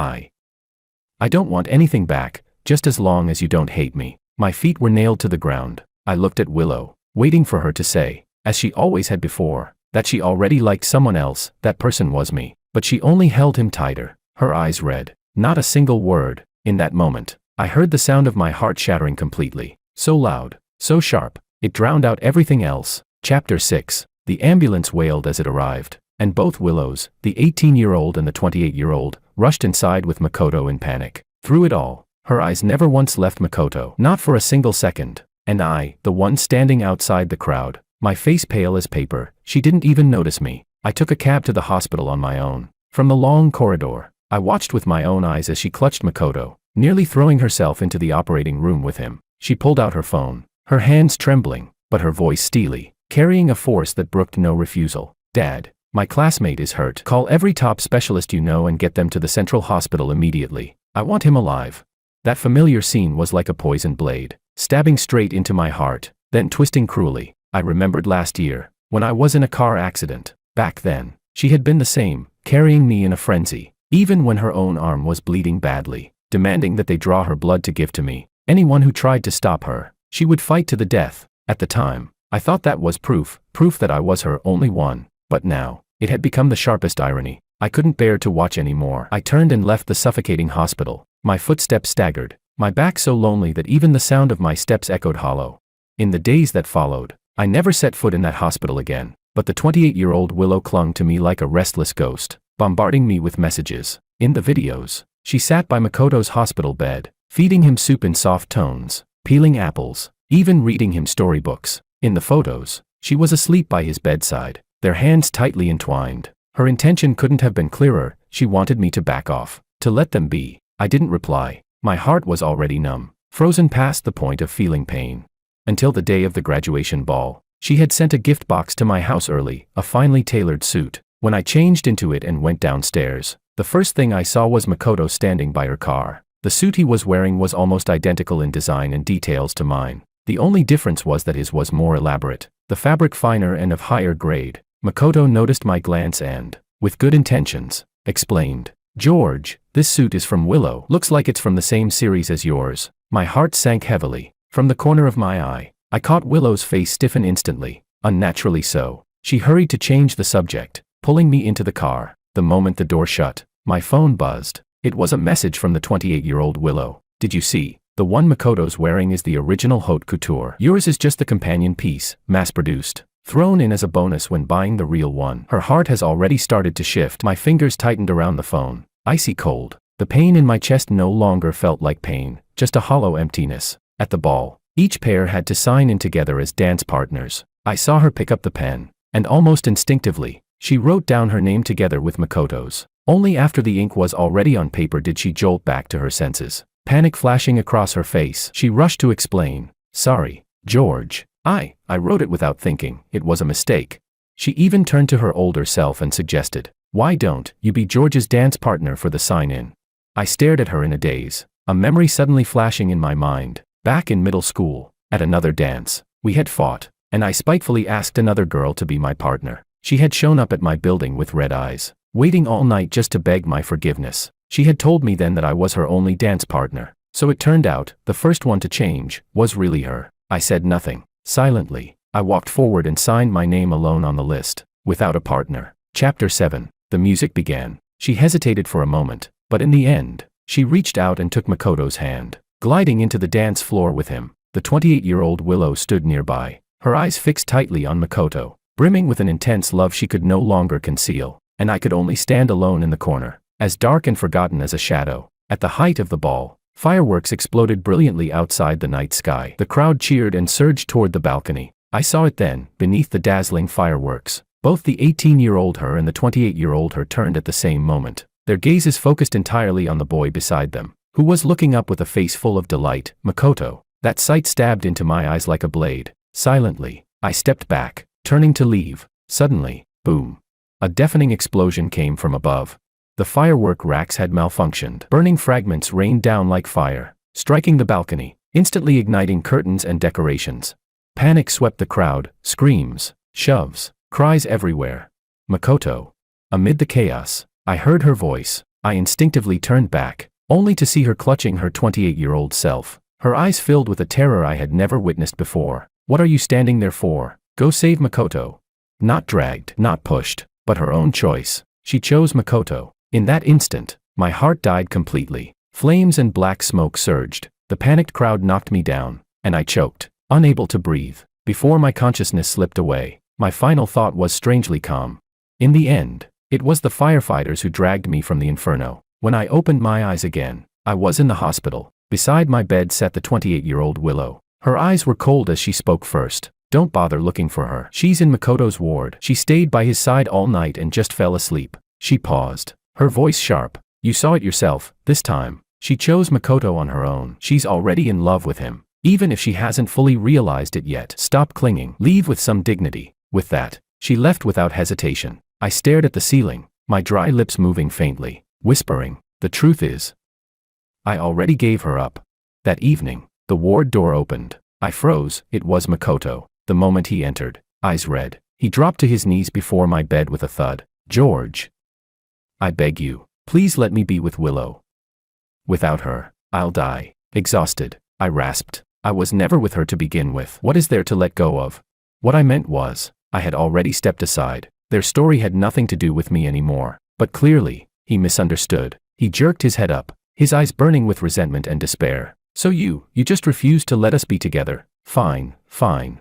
I don't want anything back, just as long as you don't hate me. My feet were nailed to the ground. I looked at Willow, waiting for her to say, as she always had before, that she already liked someone else. That person was me. But she only held him tighter, her eyes red. Not a single word. In that moment, I heard the sound of my heart shattering completely. So loud, so sharp, it drowned out everything else. Chapter 6. The ambulance wailed as it arrived, and both Willows, the 18-year-old and the 28-year-old, rushed inside with Makoto in panic. Through it all, her eyes never once left Makoto, not for a single second. And I, the one standing outside the crowd, my face pale as paper, she didn't even notice me. I took a cab to the hospital on my own. From the long corridor, I watched with my own eyes as she clutched Makoto, nearly throwing herself into the operating room with him. She pulled out her phone, her hands trembling, but her voice steely, carrying a force that brooked no refusal. Dad, my classmate is hurt. Call every top specialist you know and get them to the central hospital immediately. I want him alive. That familiar scene was like a poisoned blade, stabbing straight into my heart, then twisting cruelly. I remembered last year, when I was in a car accident. Back then, she had been the same, carrying me in a frenzy, even when her own arm was bleeding badly, demanding that they draw her blood to give to me. Anyone who tried to stop her, she would fight to the death. At the time, I thought that was proof that I was her only one. But now, it had become the sharpest irony. I couldn't bear to watch anymore. I turned and left the suffocating hospital. My footsteps staggered, my back so lonely that even the sound of my steps echoed hollow. In the days that followed, I never set foot in that hospital again. But the 28-year-old Willow clung to me like a restless ghost, bombarding me with messages. In the videos, she sat by Makoto's hospital bed, feeding him soup in soft tones, peeling apples, even reading him storybooks. In the photos, she was asleep by his bedside, their hands tightly entwined. Her intention couldn't have been clearer. She wanted me to back off, to let them be. I didn't reply. My heart was already numb, frozen past the point of feeling pain. Until the day of the graduation ball, she had sent a gift box to my house early, a finely tailored suit. When I changed into it and went downstairs, the first thing I saw was Makoto standing by her car. The suit he was wearing was almost identical in design and details to mine. The only difference was that his was more elaborate, the fabric finer and of higher grade. Makoto noticed my glance and, with good intentions, explained, "George, this suit is from Willow. Looks like it's from the same series as yours." My heart sank heavily. From the corner of my eye, I caught Willow's face stiffen instantly, unnaturally so. She hurried to change the subject, pulling me into the car. The moment the door shut, my phone buzzed. It was a message from the 28-year-old Willow. "Did you see? The one Makoto's wearing is the original haute couture. Yours is just the companion piece, mass-produced, thrown in as a bonus when buying the real one." Her heart has already started to shift. My fingers tightened around the phone, icy cold. The pain in my chest no longer felt like pain, just a hollow emptiness. At the ball, each pair had to sign in together as dance partners. I saw her pick up the pen, and almost instinctively, she wrote down her name together with Makoto's. Only after the ink was already on paper did she jolt back to her senses. Panic flashing across her face, she rushed to explain, "Sorry, George. I wrote it without thinking. It was a mistake." She even turned to her older self and suggested, "Why don't you be George's dance partner for the sign-in?" I stared at her in a daze, a memory suddenly flashing in my mind. Back in middle school, at another dance, we had fought, and I spitefully asked another girl to be my partner. She had shown up at my building with red eyes, waiting all night just to beg my forgiveness. She had told me then that I was her only dance partner. So it turned out, the first one to change was really her. I said nothing. Silently, I walked forward and signed my name alone on the list, without a partner. Chapter 7. The music began. She hesitated for a moment, but in the end, she reached out and took Makoto's hand, gliding into the dance floor with him. The 28-year-old Willow stood nearby, her eyes fixed tightly on Makoto, brimming with an intense love she could no longer conceal, and I could only stand alone in the corner, as dark and forgotten as a shadow. At the height of the ball, fireworks exploded brilliantly outside the night sky. The crowd cheered and surged toward the balcony. I saw it then, beneath the dazzling fireworks. Both the 18-year-old her and the 28-year-old her turned at the same moment, their gazes focused entirely on the boy beside them. who was looking up with a face full of delight. Makoto. That sight stabbed into my eyes like a blade. Silently, I stepped back, turning to leave. Suddenly, boom. A deafening explosion came from above. The firework racks had malfunctioned. Burning fragments rained down like fire, striking the balcony, instantly igniting curtains and decorations. Panic swept the crowd, screams, shoves, cries everywhere. Makoto. Amid the chaos, I heard her voice. I instinctively turned back, only to see her clutching her 28-year-old self, her eyes filled with a terror I had never witnessed before. What are you standing there for? Go save Makoto. Not dragged, not pushed, but her own choice. She chose Makoto. In that instant, my heart died completely. Flames and black smoke surged. The panicked crowd knocked me down, and I choked, unable to breathe. Before my consciousness slipped away, my final thought was strangely calm. In the end, it was the firefighters who dragged me from the inferno. When I opened my eyes again, I was in the hospital. Beside my bed sat the 28-year-old Willow. Her eyes were cold as she spoke first. Don't bother looking for her. She's in Makoto's ward. She stayed by his side all night and just fell asleep. She paused, her voice sharp. You saw it yourself, this time. She chose Makoto on her own. She's already in love with him, even if she hasn't fully realized it yet. Stop clinging. Leave with some dignity. With that, she left without hesitation. I stared at the ceiling, my dry lips moving faintly, whispering, the truth is, I already gave her up. That evening, the ward door opened. I froze. It was Makoto. The moment he entered, eyes red, he dropped to his knees before my bed with a thud. George. I beg you, please let me be with Willow. Without her, I'll die. Exhausted, I rasped. I was never with her to begin with. What is there to let go of? What I meant was, I had already stepped aside. Their story had nothing to do with me anymore. But clearly, he misunderstood. He jerked his head up, his eyes burning with resentment and despair. So you just refused to let us be together. Fine, fine.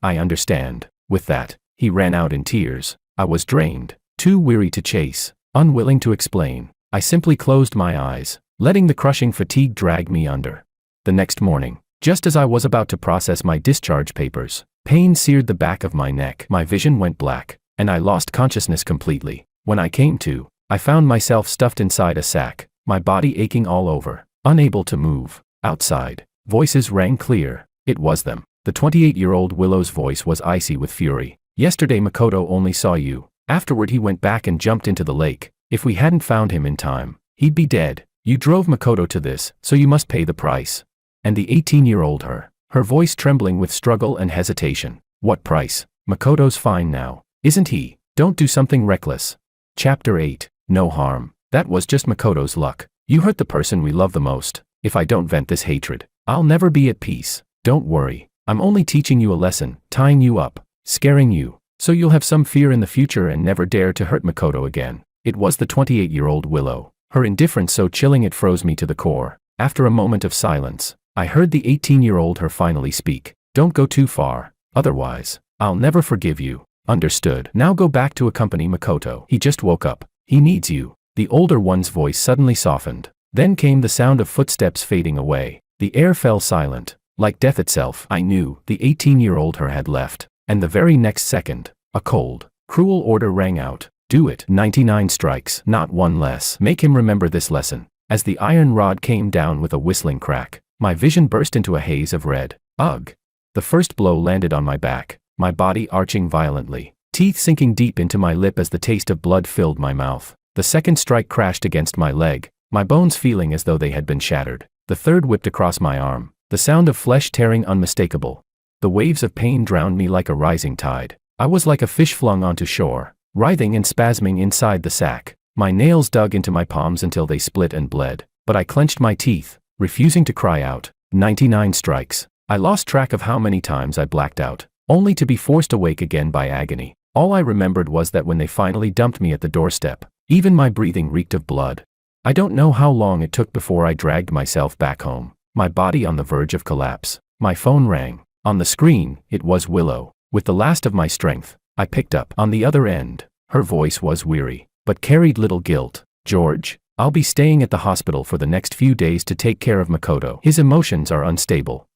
I understand. With that, he ran out in tears. I was drained, too weary to chase, unwilling to explain. I simply closed my eyes, letting the crushing fatigue drag me under. The next morning, just as I was about to process my discharge papers, pain seared the back of my neck. My vision went black, and I lost consciousness completely. When I came to, I found myself stuffed inside a sack, my body aching all over, unable to move. Outside, voices rang clear. It was them. The 28-year-old Willow's voice was icy with fury. Yesterday Makoto only saw you. Afterward he went back and jumped into the lake. If we hadn't found him in time, he'd be dead. You drove Makoto to this, so you must pay the price. And the 18-year-old her voice trembling with struggle and hesitation. What price? Makoto's fine now, isn't he? Don't do something reckless. Chapter 8. No harm. That was just Makoto's luck. You hurt the person we love the most. If I don't vent this hatred, I'll never be at peace. Don't worry. I'm only teaching you a lesson, tying you up, scaring you, so you'll have some fear in the future and never dare to hurt Makoto again. It was the 28-year-old Willow, her indifference so chilling it froze me to the core. After a moment of silence, I heard the 18-year-old her finally speak. Don't go too far, otherwise, I'll never forgive you. Understood. Now go back to accompany Makoto. He just woke up. He needs you. The older one's voice suddenly softened. Then came the sound of footsteps fading away. The air fell silent. Like death itself. I knew the 18-year-old her had left, and the very next second, a cold, cruel order rang out. Do it. 99 strikes, not one less. Make him remember this lesson. As the iron rod came down with a whistling crack, my vision burst into a haze of red. Ugh. The first blow landed on my back, my body arching violently, teeth sinking deep into my lip as the taste of blood filled my mouth. The second strike crashed against my leg, my bones feeling as though they had been shattered. The third whipped across my arm, the sound of flesh tearing unmistakable. The waves of pain drowned me like a rising tide. I was like a fish flung onto shore, writhing and spasming inside the sack. My nails dug into my palms until they split and bled, but I clenched my teeth, refusing to cry out. 99 strikes. I lost track of how many times I blacked out, only to be forced awake again by agony. All I remembered was that when they finally dumped me at the doorstep, even my breathing reeked of blood. I don't know how long it took before I dragged myself back home, my body on the verge of collapse. My phone rang. On the screen, it was Willow. With the last of my strength, I picked up. On the other end, her voice was weary, but carried little guilt. George, I'll be staying at the hospital for the next few days to take care of Makoto. His emotions are unstable.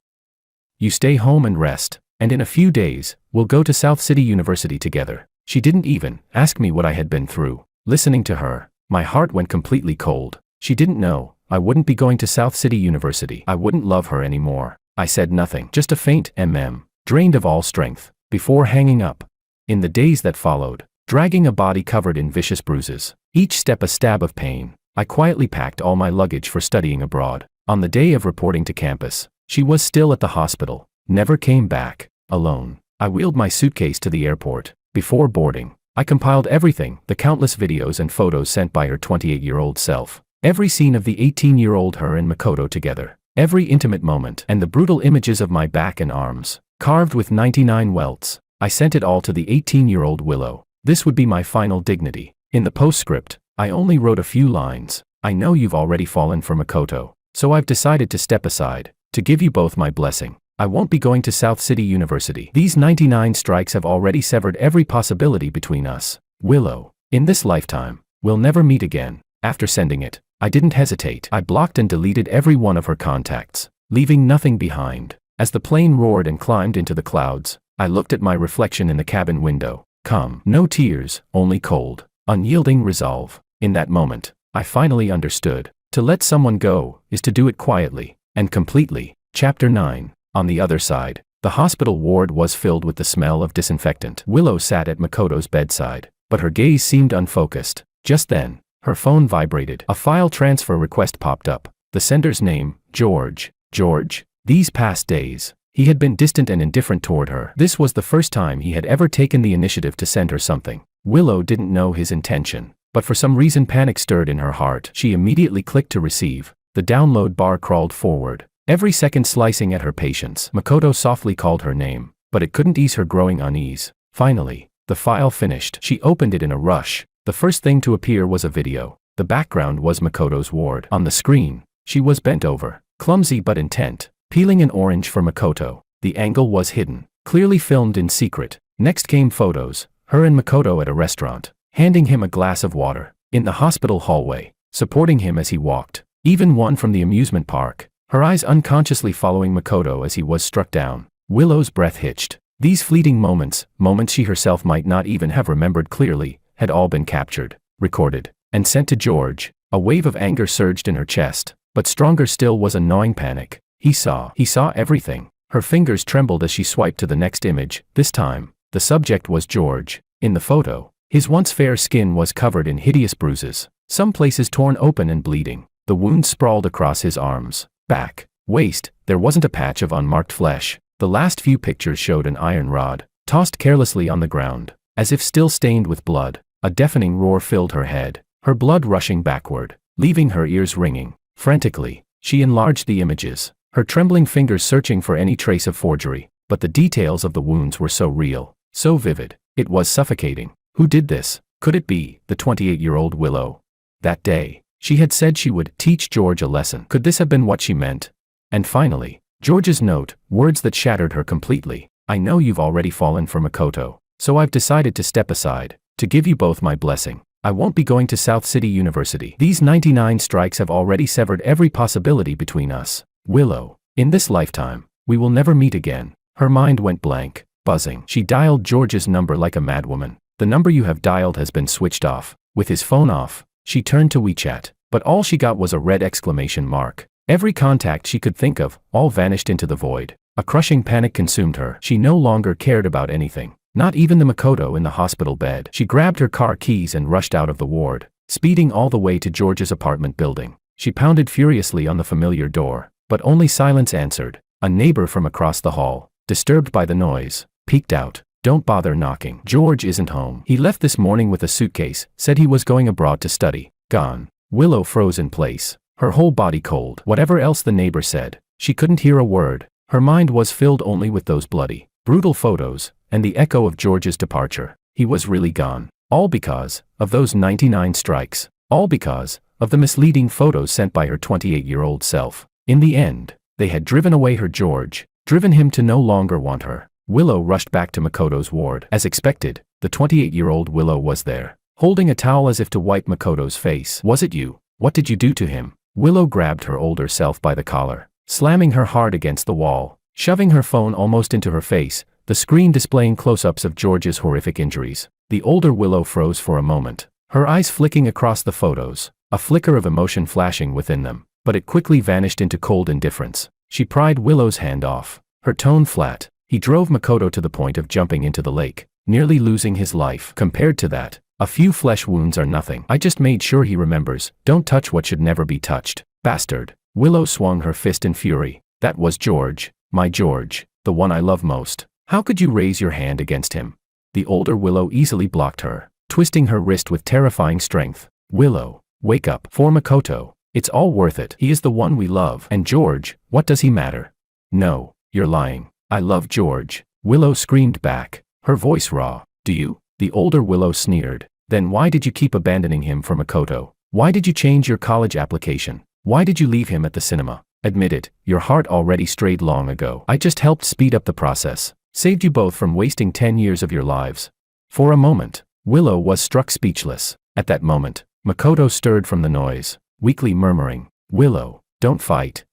You stay home and rest, and in a few days, we'll go to South City University together. She didn't even ask me what I had been through. Listening to her, my heart went completely cold. She didn't know, I wouldn't be going to South City University. I wouldn't love her anymore. I said nothing, just a faint drained of all strength, before hanging up. In the days that followed, dragging a body covered in vicious bruises, each step a stab of pain, I quietly packed all my luggage for studying abroad. On the day of reporting to campus, she was still at the hospital, never came back, alone. I wheeled my suitcase to the airport. Before boarding, I compiled everything, the countless videos and photos sent by her 28-year-old self, every scene of the 18-year-old her and Makoto together, every intimate moment, and the brutal images of my back and arms, carved with 99 welts. I sent it all to the 18-year-old Willow. This would be my final dignity. In the postscript, I only wrote a few lines. I know you've already fallen for Makoto, so I've decided to step aside, to give you both my blessing. I won't be going to South City University. These 99 strikes have already severed every possibility between us. Willow, in this lifetime, we'll never meet again. After sending it, I didn't hesitate. I blocked and deleted every one of her contacts, leaving nothing behind. As the plane roared and climbed into the clouds, I looked at my reflection in the cabin window. Calm, no tears, only cold, unyielding resolve. In that moment, I finally understood. To let someone go is to do it quietly and completely. Chapter 9. On the other side, the hospital ward was filled with the smell of disinfectant. Willow sat at Makoto's bedside, but her gaze seemed unfocused. Just then, her phone vibrated. A file transfer request popped up. The sender's name, George. George. These past days, he had been distant and indifferent toward her. This was the first time he had ever taken the initiative to send her something. Willow didn't know his intention, but for some reason panic stirred in her heart. She immediately clicked to receive. The download bar crawled forward, every second slicing at her patience. Makoto softly called her name, but it couldn't ease her growing unease. Finally, the file finished. She opened it in a rush. The first thing to appear was a video. The background was Makoto's ward. On the screen, she was bent over, clumsy but intent, peeling an orange for Makoto. The angle was hidden, clearly filmed in secret. Next came photos, her and Makoto at a restaurant, handing him a glass of water, in the hospital hallway, supporting him as he walked, even one from the amusement park, her eyes unconsciously following Makoto as he was struck down. Willow's breath hitched. These fleeting moments she herself might not even have remembered clearly, had all been captured, recorded, and sent to George. A wave of anger surged in her chest, but stronger still was a gnawing panic. He saw everything. Her fingers trembled as she swiped to the next image. This time, the subject was George. In the photo, his once fair skin was covered in hideous bruises, some places torn open and bleeding. The wounds sprawled across his arms, back, waist. There wasn't a patch of unmarked flesh. The last few pictures showed an iron rod, tossed carelessly on the ground, as if still stained with blood. A deafening roar filled her head, her blood rushing backward, leaving her ears ringing. Frantically, she enlarged the images, her trembling fingers searching for any trace of forgery. But the details of the wounds were so real, so vivid, it was suffocating. Who did this? Could it be the 28-year-old Willow? That day, she had said she would teach George a lesson. Could this have been what she meant? And finally, George's note, words that shattered her completely. I know you've already fallen for Makoto, so I've decided to step aside, to give you both my blessing. I won't be going to South City University. These 99 strikes have already severed every possibility between us. Willow, in this lifetime, we will never meet again. Her mind went blank, buzzing. She dialed George's number like a madwoman. The number you have dialed has been switched off. With his phone off, she turned to WeChat, but all she got was a red exclamation mark. Every contact she could think of, all vanished into the void. A crushing panic consumed her. She no longer cared about anything, not even the Makoto in the hospital bed. She grabbed her car keys and rushed out of the ward, speeding all the way to George's apartment building. She pounded furiously on the familiar door, but only silence answered. A neighbor from across the hall, disturbed by the noise, peeked out. Don't bother knocking. George isn't home. He left this morning with a suitcase, said he was going abroad to study. Gone. Willow froze in place, her whole body cold. Whatever else the neighbor said, she couldn't hear a word. Her mind was filled only with those bloody, brutal photos, and the echo of George's departure. He was really gone. All because of those 99 strikes. All because of the misleading photos sent by her 28-year-old self. In the end, they had driven away her George, driven him to no longer want her. Willow rushed back to Makoto's ward. As expected, the 28-year-old Willow was there, holding a towel as if to wipe Makoto's face. Was it you? What did you do to him? Willow grabbed her older self by the collar, slamming her hard against the wall, shoving her phone almost into her face, the screen displaying close-ups of George's horrific injuries. The older Willow froze for a moment, her eyes flicking across the photos, a flicker of emotion flashing within them. but it quickly vanished into cold indifference. She pried Willow's hand off, her tone flat. He drove Makoto to the point of jumping into the lake, nearly losing his life. Compared to that, a few flesh wounds are nothing. I just made sure he remembers, don't touch what should never be touched. Bastard. Willow swung her fist in fury. That was George, my George, the one I love most. How could you raise your hand against him? The older Willow easily blocked her, twisting her wrist with terrifying strength. Willow, wake up. For Makoto, it's all worth it. He is the one we love. And George, what does he matter? No, you're lying. I love George. Willow screamed back, her voice raw. Do you? The older Willow sneered. Then why did you keep abandoning him for Makoto? Why did you change your college application? Why did you leave him at the cinema? Admit it, your heart already strayed long ago. I just helped speed up the process, saved you both from wasting 10 years of your lives. For a moment, Willow was struck speechless. At that moment, Makoto stirred from the noise, weakly murmuring, Willow, don't fight.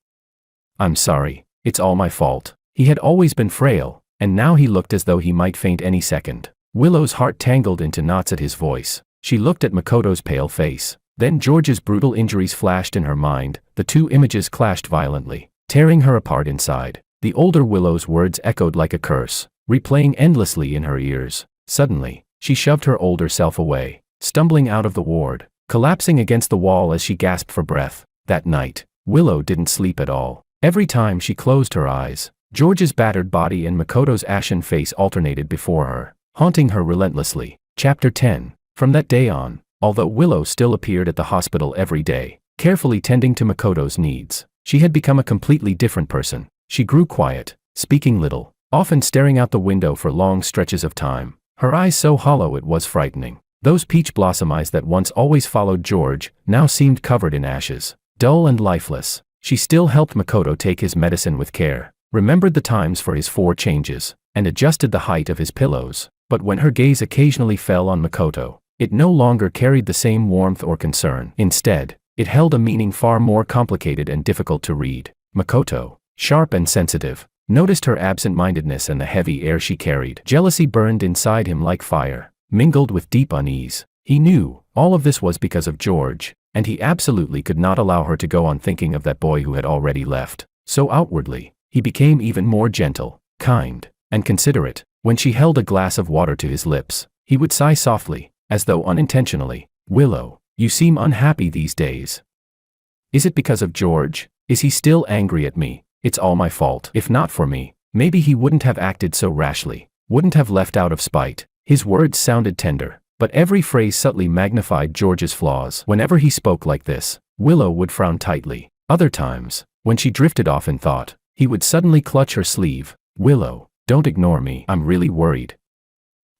I'm sorry, it's all my fault. He had always been frail, and now he looked as though he might faint any second. Willow's heart tangled into knots at his voice. She looked at Makoto's pale face. Then George's brutal injuries flashed in her mind. The two images clashed violently, tearing her apart inside. The older Willow's words echoed like a curse, replaying endlessly in her ears. Suddenly, she shoved her older self away, stumbling out of the ward, collapsing against the wall as she gasped for breath. That night, Willow didn't sleep at all. Every time she closed her eyes, George's battered body and Makoto's ashen face alternated before her, haunting her relentlessly. Chapter 10. From that day on, although Willow still appeared at the hospital every day, carefully tending to Makoto's needs, she had become a completely different person. She grew quiet, speaking little, often staring out the window for long stretches of time, her eyes so hollow it was frightening. Those peach blossom eyes that once always followed George now seemed covered in ashes, dull and lifeless. She still helped Makoto take his medicine with care, remembered the times for his 4 changes, and adjusted the height of his pillows. But when her gaze occasionally fell on Makoto, it no longer carried the same warmth or concern. Instead, it held a meaning far more complicated and difficult to read. Makoto, sharp and sensitive, noticed her absent-mindedness and the heavy air she carried. Jealousy burned inside him like fire, mingled with deep unease. He knew all of this was because of George, and he absolutely could not allow her to go on thinking of that boy who had already left. So outwardly, he became even more gentle, kind, and considerate. When she held a glass of water to his lips, he would sigh softly, as though unintentionally. Willow, you seem unhappy these days. Is it because of George? Is he still angry at me? It's all my fault. If not for me, maybe he wouldn't have acted so rashly, wouldn't have left out of spite. His words sounded tender, but every phrase subtly magnified George's flaws. Whenever he spoke like this, Willow would frown tightly. Other times, when she drifted off in thought, he would suddenly clutch her sleeve. Willow, don't ignore me. I'm really worried.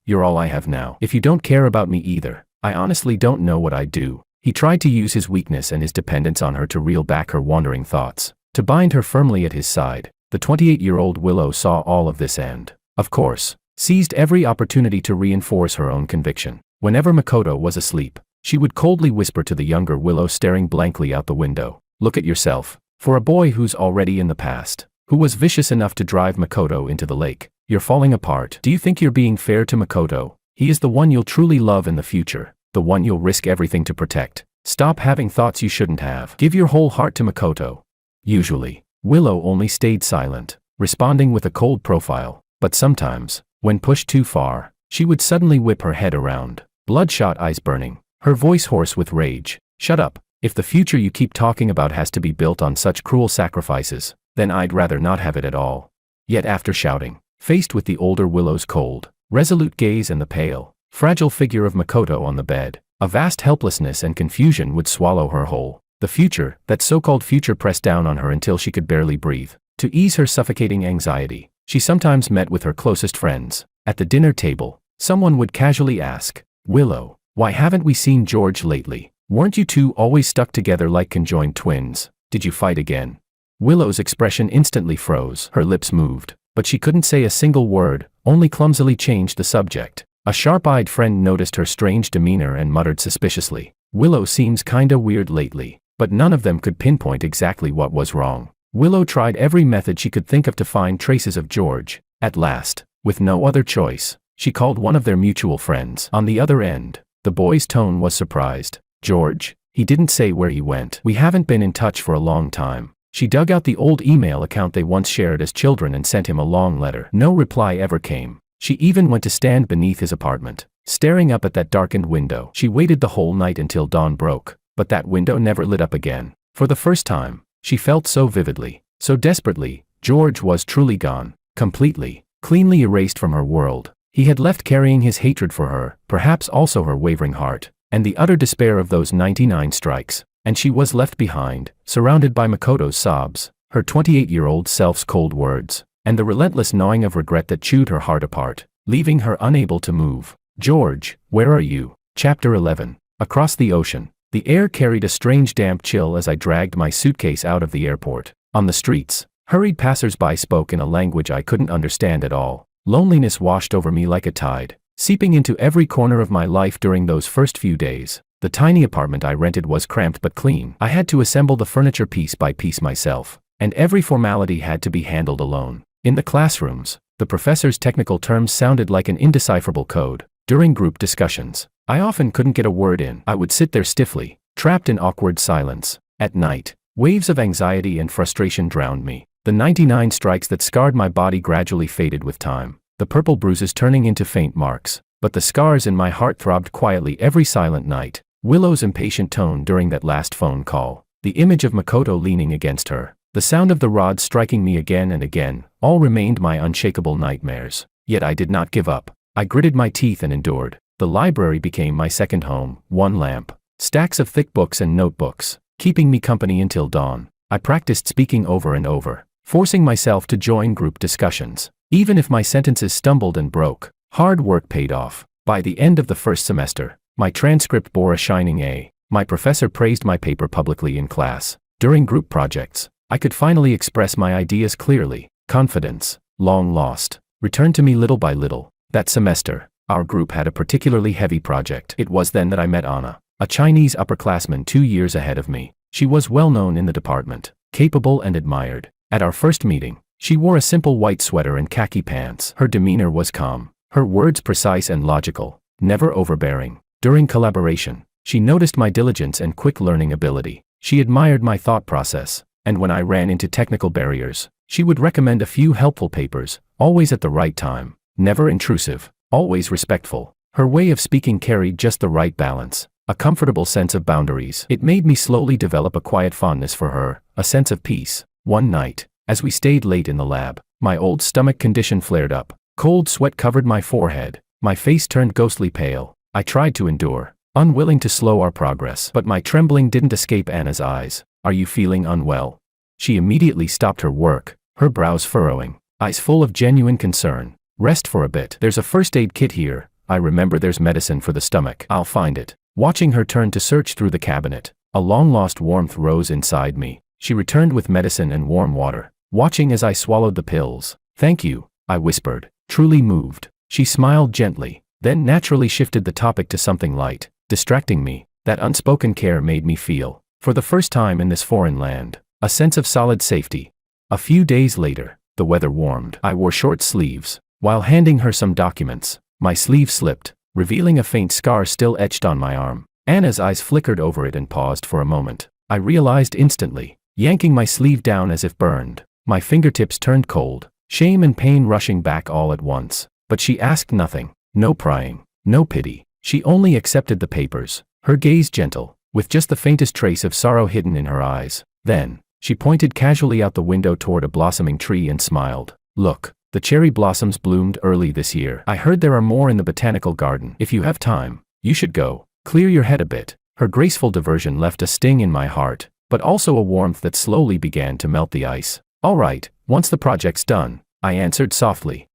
You're all I have now. If you don't care about me either, I honestly don't know what I'd do. He tried to use his weakness and his dependence on her to reel back her wandering thoughts, to bind her firmly at his side. The 28-year-old Willow saw all of this and, of course, seized every opportunity to reinforce her own conviction. Whenever Makoto was asleep, she would coldly whisper to the younger Willow staring blankly out the window, "Look at yourself. For a boy who's already in the past, who was vicious enough to drive Makoto into the lake, you're falling apart. Do you think you're being fair to Makoto? He is the one you'll truly love in the future, the one you'll risk everything to protect. Stop having thoughts you shouldn't have. Give your whole heart to Makoto." Usually, Willow only stayed silent, responding with a cold profile, but sometimes, when pushed too far, she would suddenly whip her head around, bloodshot eyes burning, her voice hoarse with rage. "Shut up. If the future you keep talking about has to be built on such cruel sacrifices, then I'd rather not have it at all." Yet after shouting, faced with the older Willow's cold, resolute gaze and the pale, fragile figure of Makoto on the bed, a vast helplessness and confusion would swallow her whole. The future, that so-called future, pressed down on her until she could barely breathe. To ease her suffocating anxiety, she sometimes met with her closest friends. At the dinner table, someone would casually ask, "Willow, why haven't we seen George lately? Weren't you two always stuck together like conjoined twins? Did you fight again?" Willow's expression instantly froze. Her lips moved, but she couldn't say a single word, only clumsily changed the subject. A sharp-eyed friend noticed her strange demeanor and muttered suspiciously, "Willow seems kinda weird lately." But none of them could pinpoint exactly what was wrong. Willow tried every method she could think of to find traces of George. At last, with no other choice, she called one of their mutual friends. On the other end, the boy's tone was surprised. "George?" He didn't say where he went. We haven't been in touch for a long time. She dug out the old email account they once shared as children and sent him a long letter. No reply ever came. She even went to stand beneath his apartment, staring up at that darkened window. She waited the whole night until dawn broke, but that window never lit up again. For the first time, she felt so vividly, so desperately, George was truly gone, completely, cleanly erased from her world. He had left carrying his hatred for her, perhaps also her wavering heart, and the utter despair of those 99 strikes, and she was left behind, surrounded by Makoto's sobs, her 28-year-old self's cold words, and the relentless gnawing of regret that chewed her heart apart, leaving her unable to move. George, where are you? Chapter 11. Across the ocean. The air carried a strange damp chill as I dragged my suitcase out of the airport. On the streets, hurried passers-by spoke in a language I couldn't understand at all. Loneliness washed over me like a tide, seeping into every corner of my life during those first few days. The tiny apartment I rented was cramped but clean. I had to assemble the furniture piece by piece myself, and every formality had to be handled alone. In the classrooms, the professor's technical terms sounded like an indecipherable code. During group discussions, I often couldn't get a word in. I would sit there stiffly, trapped in awkward silence. At night, waves of anxiety and frustration drowned me. The 99 strikes that scarred my body gradually faded with time, the purple bruises turning into faint marks, but the scars in my heart throbbed quietly every silent night. Willow's impatient tone during that last phone call, the image of Makoto leaning against her, the sound of the rod striking me again and again, all remained my unshakable nightmares. Yet I did not give up. I gritted my teeth and endured. The library became my second home, one lamp, stacks of thick books and notebooks, keeping me company until dawn. I practiced speaking over and over, forcing myself to join group discussions, even if my sentences stumbled and broke. Hard work paid off. By the end of the first semester, my transcript bore a shining A. My professor praised my paper publicly in class. During group projects, I could finally express my ideas clearly. Confidence, long lost, returned to me little by little. That semester, our group had a particularly heavy project. It was then that I met Anna, a Chinese upperclassman 2 years ahead of me. She was well known in the department, capable and admired. At our first meeting, she wore a simple white sweater and khaki pants. Her demeanor was calm, her words precise and logical, never overbearing. During collaboration, she noticed my diligence and quick learning ability. She admired my thought process, and when I ran into technical barriers, she would recommend a few helpful papers, always at the right time. Never intrusive, always respectful. Her way of speaking carried just the right balance, a comfortable sense of boundaries. It made me slowly develop a quiet fondness for her, a sense of peace. One night, as we stayed late in the lab, my old stomach condition flared up. Cold sweat covered my forehead. My face turned ghostly pale. I tried to endure, unwilling to slow our progress, but my trembling didn't escape Anna's eyes. Are you feeling unwell? She immediately stopped her work, her brows furrowing, eyes full of genuine concern. Rest for a bit. There's a first aid kit here. I remember there's medicine for the stomach. I'll find it. Watching her turn to search through the cabinet, a long-lost warmth rose inside me. She returned with medicine and warm water, watching as I swallowed the pills. Thank you, I whispered, truly moved. She smiled gently, then naturally shifted the topic to something light, distracting me. That unspoken care made me feel, for the first time in this foreign land, a sense of solid safety. A few days later, the weather warmed. I wore short sleeves. While handing her some documents, my sleeve slipped, revealing a faint scar still etched on my arm. Anna's eyes flickered over it and paused for a moment. I realized instantly, yanking my sleeve down as if burned. My fingertips turned cold, shame and pain rushing back all at once. But she asked nothing, no prying, no pity. She only accepted the papers, her gaze gentle, with just the faintest trace of sorrow hidden in her eyes. Then, she pointed casually out the window toward a blossoming tree and smiled. Look. The cherry blossoms bloomed early this year. I heard there are more in the botanical garden. If you have time, you should go. Clear your head a bit. Her graceful diversion left a sting in my heart, but also a warmth that slowly began to melt the ice. All right, once the project's done, I answered softly.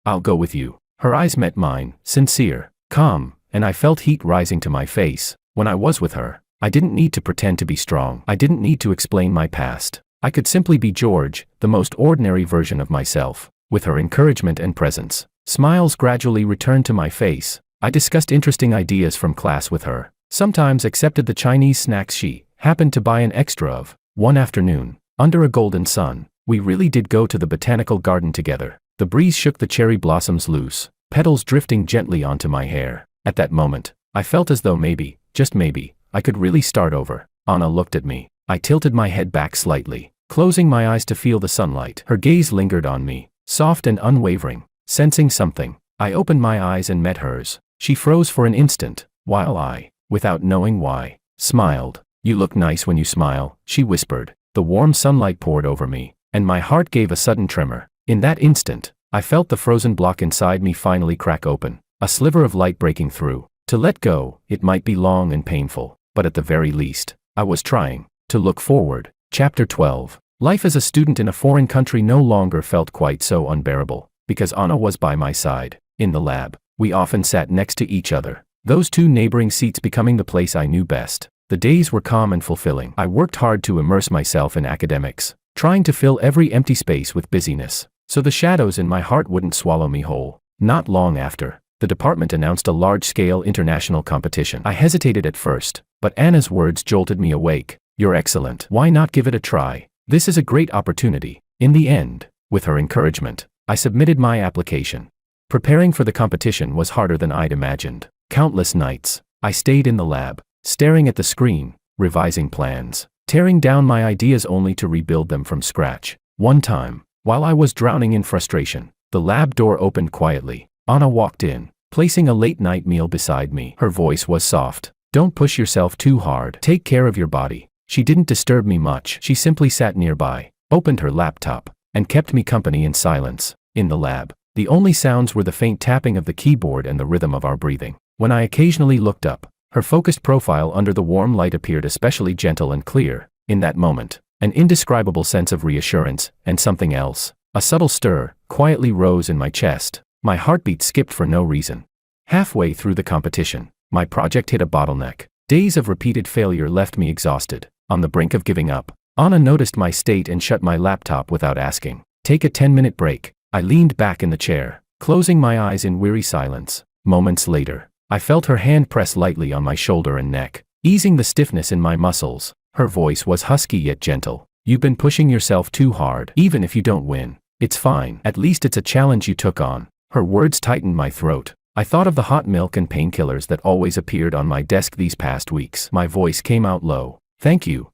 I'll go with you. Her eyes met mine, sincere, calm, and I felt heat rising to my face. When I was with her, I didn't need to pretend to be strong. I didn't need to explain my past. I could simply be George, the most ordinary version of myself. With her encouragement and presence, smiles gradually returned to my face. I discussed interesting ideas from class with her, sometimes accepted the Chinese snacks she happened to buy an extra of. One afternoon, under a golden sun, we really did go to the botanical garden together. The breeze shook the cherry blossoms loose, petals drifting gently onto my hair. At that moment, I felt as though maybe, just maybe, I could really start over. Anna looked at me. I tilted my head back slightly, closing my eyes to feel the sunlight. Her gaze lingered on me, soft and unwavering. Sensing something, I opened my eyes and met hers. She froze for an instant, while I, without knowing why, smiled. "You look nice when you smile," she whispered. The warm sunlight poured over me, and my heart gave a sudden tremor. In that instant, I felt the frozen block inside me finally crack open, a sliver of light breaking through. To let go, it might be long and painful, but at the very least, I was trying to look forward. Chapter 12. Life as a student in a foreign country no longer felt quite so unbearable, because Anna was by my side. In the lab, we often sat next to each other, those two neighboring seats becoming the place I knew best. The days were calm and fulfilling. I worked hard to immerse myself in academics, trying to fill every empty space with busyness, so the shadows in my heart wouldn't swallow me whole. Not long after, the department announced a large-scale international competition. I hesitated at first, but Anna's words jolted me awake. "You're excellent. Why not give it a try? This is a great opportunity." In the end, with her encouragement, I submitted my application. Preparing for the competition was harder than I'd imagined. Countless nights, I stayed in the lab, staring at the screen, revising plans, tearing down my ideas only to rebuild them from scratch. One time, while I was drowning in frustration, the lab door opened quietly. Anna walked in, placing a late-night meal beside me. Her voice was soft. "Don't push yourself too hard. Take care of your body." She didn't disturb me much. She simply sat nearby, opened her laptop, and kept me company in silence. In the lab, the only sounds were the faint tapping of the keyboard and the rhythm of our breathing. When I occasionally looked up, her focused profile under the warm light appeared especially gentle and clear. In that moment, an indescribable sense of reassurance, and something else, a subtle stir, quietly rose in my chest. My heartbeat skipped for no reason. Halfway through the competition, my project hit a bottleneck. Days of repeated failure left me exhausted. On the brink of giving up, Anna noticed my state and shut my laptop without asking. "Take a 10-minute break." I leaned back in the chair, closing my eyes in weary silence. Moments later, I felt her hand press lightly on my shoulder and neck, easing the stiffness in my muscles. Her voice was husky yet gentle. "You've been pushing yourself too hard. Even if you don't win, it's fine. At least it's a challenge you took on." Her words tightened my throat. I thought of the hot milk and painkillers that always appeared on my desk these past weeks. My voice came out low. "Thank you.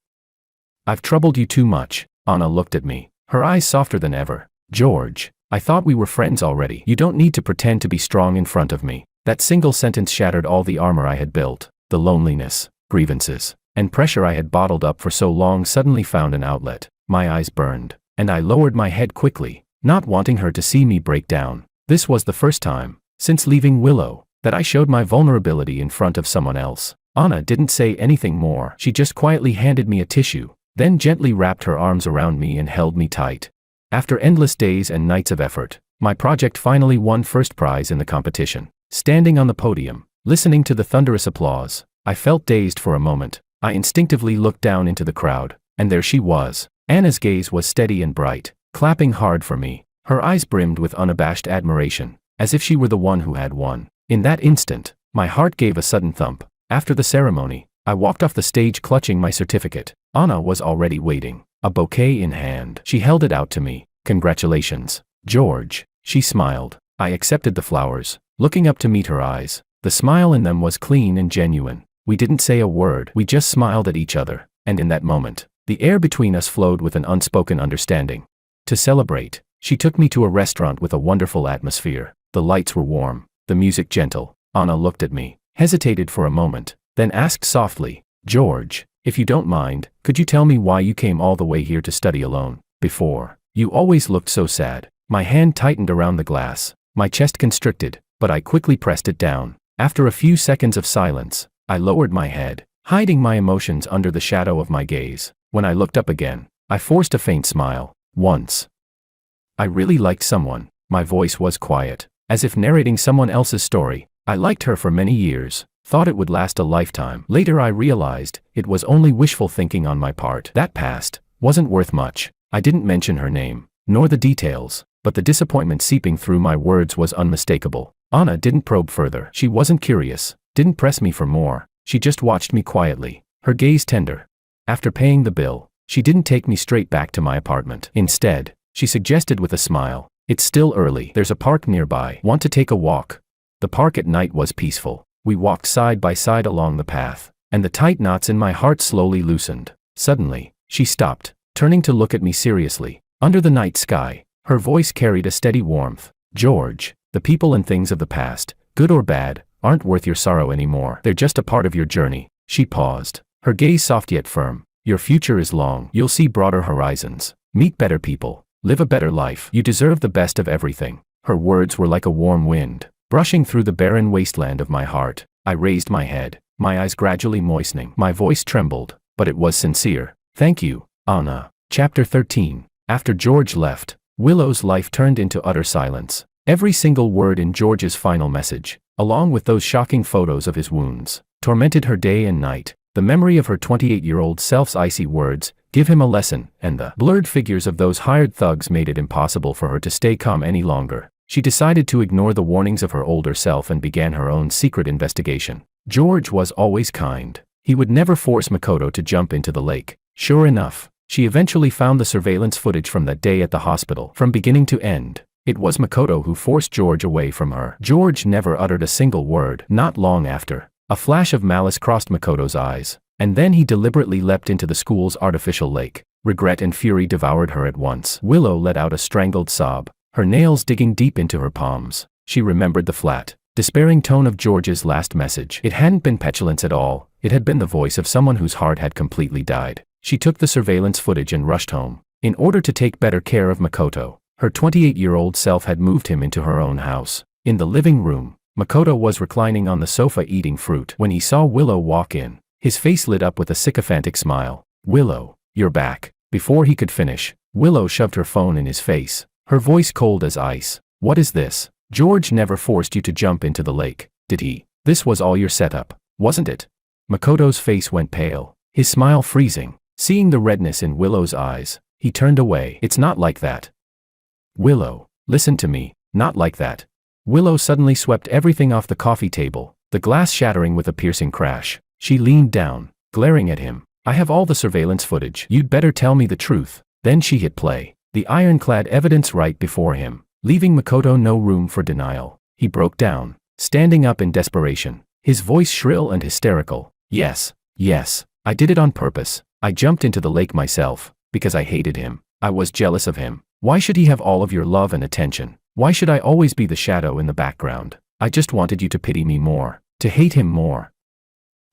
I've troubled you too much." Anna looked at me, her eyes softer than ever. "George, I thought we were friends already. You don't need to pretend to be strong in front of me." That single sentence shattered all the armor I had built. The loneliness, grievances, and pressure I had bottled up for so long suddenly found an outlet. My eyes burned, and I lowered my head quickly, not wanting her to see me break down. This was the first time, since leaving Willow, that I showed my vulnerability in front of someone else. Anna didn't say anything more. She just quietly handed me a tissue, then gently wrapped her arms around me and held me tight. After endless days and nights of effort, my project finally won first prize in the competition. Standing on the podium, listening to the thunderous applause, I felt dazed for a moment. I instinctively looked down into the crowd, and there she was. Anna's gaze was steady and bright, clapping hard for me. Her eyes brimmed with unabashed admiration, as if she were the one who had won. In that instant, my heart gave a sudden thump. After the ceremony, I walked off the stage clutching my certificate. Anna was already waiting, a bouquet in hand. She held it out to me. "Congratulations, George." She smiled. I accepted the flowers, looking up to meet her eyes. The smile in them was clean and genuine. We didn't say a word. We just smiled at each other, and in that moment, the air between us flowed with an unspoken understanding. To celebrate, she took me to a restaurant with a wonderful atmosphere. The lights were warm, the music gentle. Anna looked at me, hesitated for a moment, then asked softly, "George, if you don't mind, could you tell me why you came all the way here to study alone? Before, you always looked so sad." My hand tightened around the glass, my chest constricted, but I quickly pressed it down. After a few seconds of silence, I lowered my head, hiding my emotions under the shadow of my gaze. When I looked up again, I forced a faint smile. "Once, I really liked someone." My voice was quiet, as if narrating someone else's story. "I liked her for many years, thought it would last a lifetime. Later I realized, it was only wishful thinking on my part. That past wasn't worth much." I didn't mention her name, nor the details, but the disappointment seeping through my words was unmistakable. Anna didn't probe further. She wasn't curious, didn't press me for more. She just watched me quietly, her gaze tender. After paying the bill, she didn't take me straight back to my apartment. Instead, she suggested with a smile, "It's still early. There's a park nearby. Want to take a walk?" The park at night was peaceful. We walked side by side along the path, and the tight knots in my heart slowly loosened. Suddenly, she stopped, turning to look at me seriously. Under the night sky, her voice carried a steady warmth. George, the people and things of the past, good or bad, aren't worth your sorrow anymore. They're just a part of your journey. She paused, her gaze soft yet firm. Your future is long. You'll see broader horizons, meet better people, live a better life. You deserve the best of everything. Her words were like a warm wind, brushing through the barren wasteland of my heart. I raised my head, my eyes gradually moistening. My voice trembled, but it was sincere. Thank you, Anna. Chapter 13. After George left, Willow's life turned into utter silence. Every single word in George's final message, along with those shocking photos of his wounds, tormented her day and night. The memory of her 28-year-old self's icy words, "Give him a lesson," and the blurred figures of those hired thugs made it impossible for her to stay calm any longer. She decided to ignore the warnings of her older self and began her own secret investigation. George was always kind. He would never force Makoto to jump into the lake. Sure enough, she eventually found the surveillance footage from that day at the hospital. From beginning to end, it was Makoto who forced George away from her. George never uttered a single word. Not long after, a flash of malice crossed Makoto's eyes, and then he deliberately leapt into the school's artificial lake. Regret and fury devoured her at once. Willow let out a strangled sob, her nails digging deep into her palms. She remembered the flat, despairing tone of George's last message. It hadn't been petulance at all, it had been the voice of someone whose heart had completely died. She took the surveillance footage and rushed home. In order to take better care of Makoto, her 28-year-old self had moved him into her own house. In the living room, Makoto was reclining on the sofa eating fruit. When he saw Willow walk in, his face lit up with a sycophantic smile. "Willow, you're back." Before he could finish, Willow shoved her phone in his face, her voice cold as ice. "What is this? George never forced you to jump into the lake, did he? This was all your setup, wasn't it?" Makoto's face went pale, his smile freezing. Seeing the redness in Willow's eyes, he turned away. "It's not like that. Willow, listen to me, not like that." Willow suddenly swept everything off the coffee table, the glass shattering with a piercing crash. She leaned down, glaring at him. "I have all the surveillance footage. You'd better tell me the truth." Then she hit play, the ironclad evidence right before him, leaving Makoto no room for denial. He broke down, standing up in desperation, his voice shrill and hysterical. Yes, I did it on purpose. I jumped into the lake myself, because I hated him. I was jealous of him. Why should he have all of your love and attention? Why should I always be the shadow in the background? I just wanted you to pity me more, to hate him more.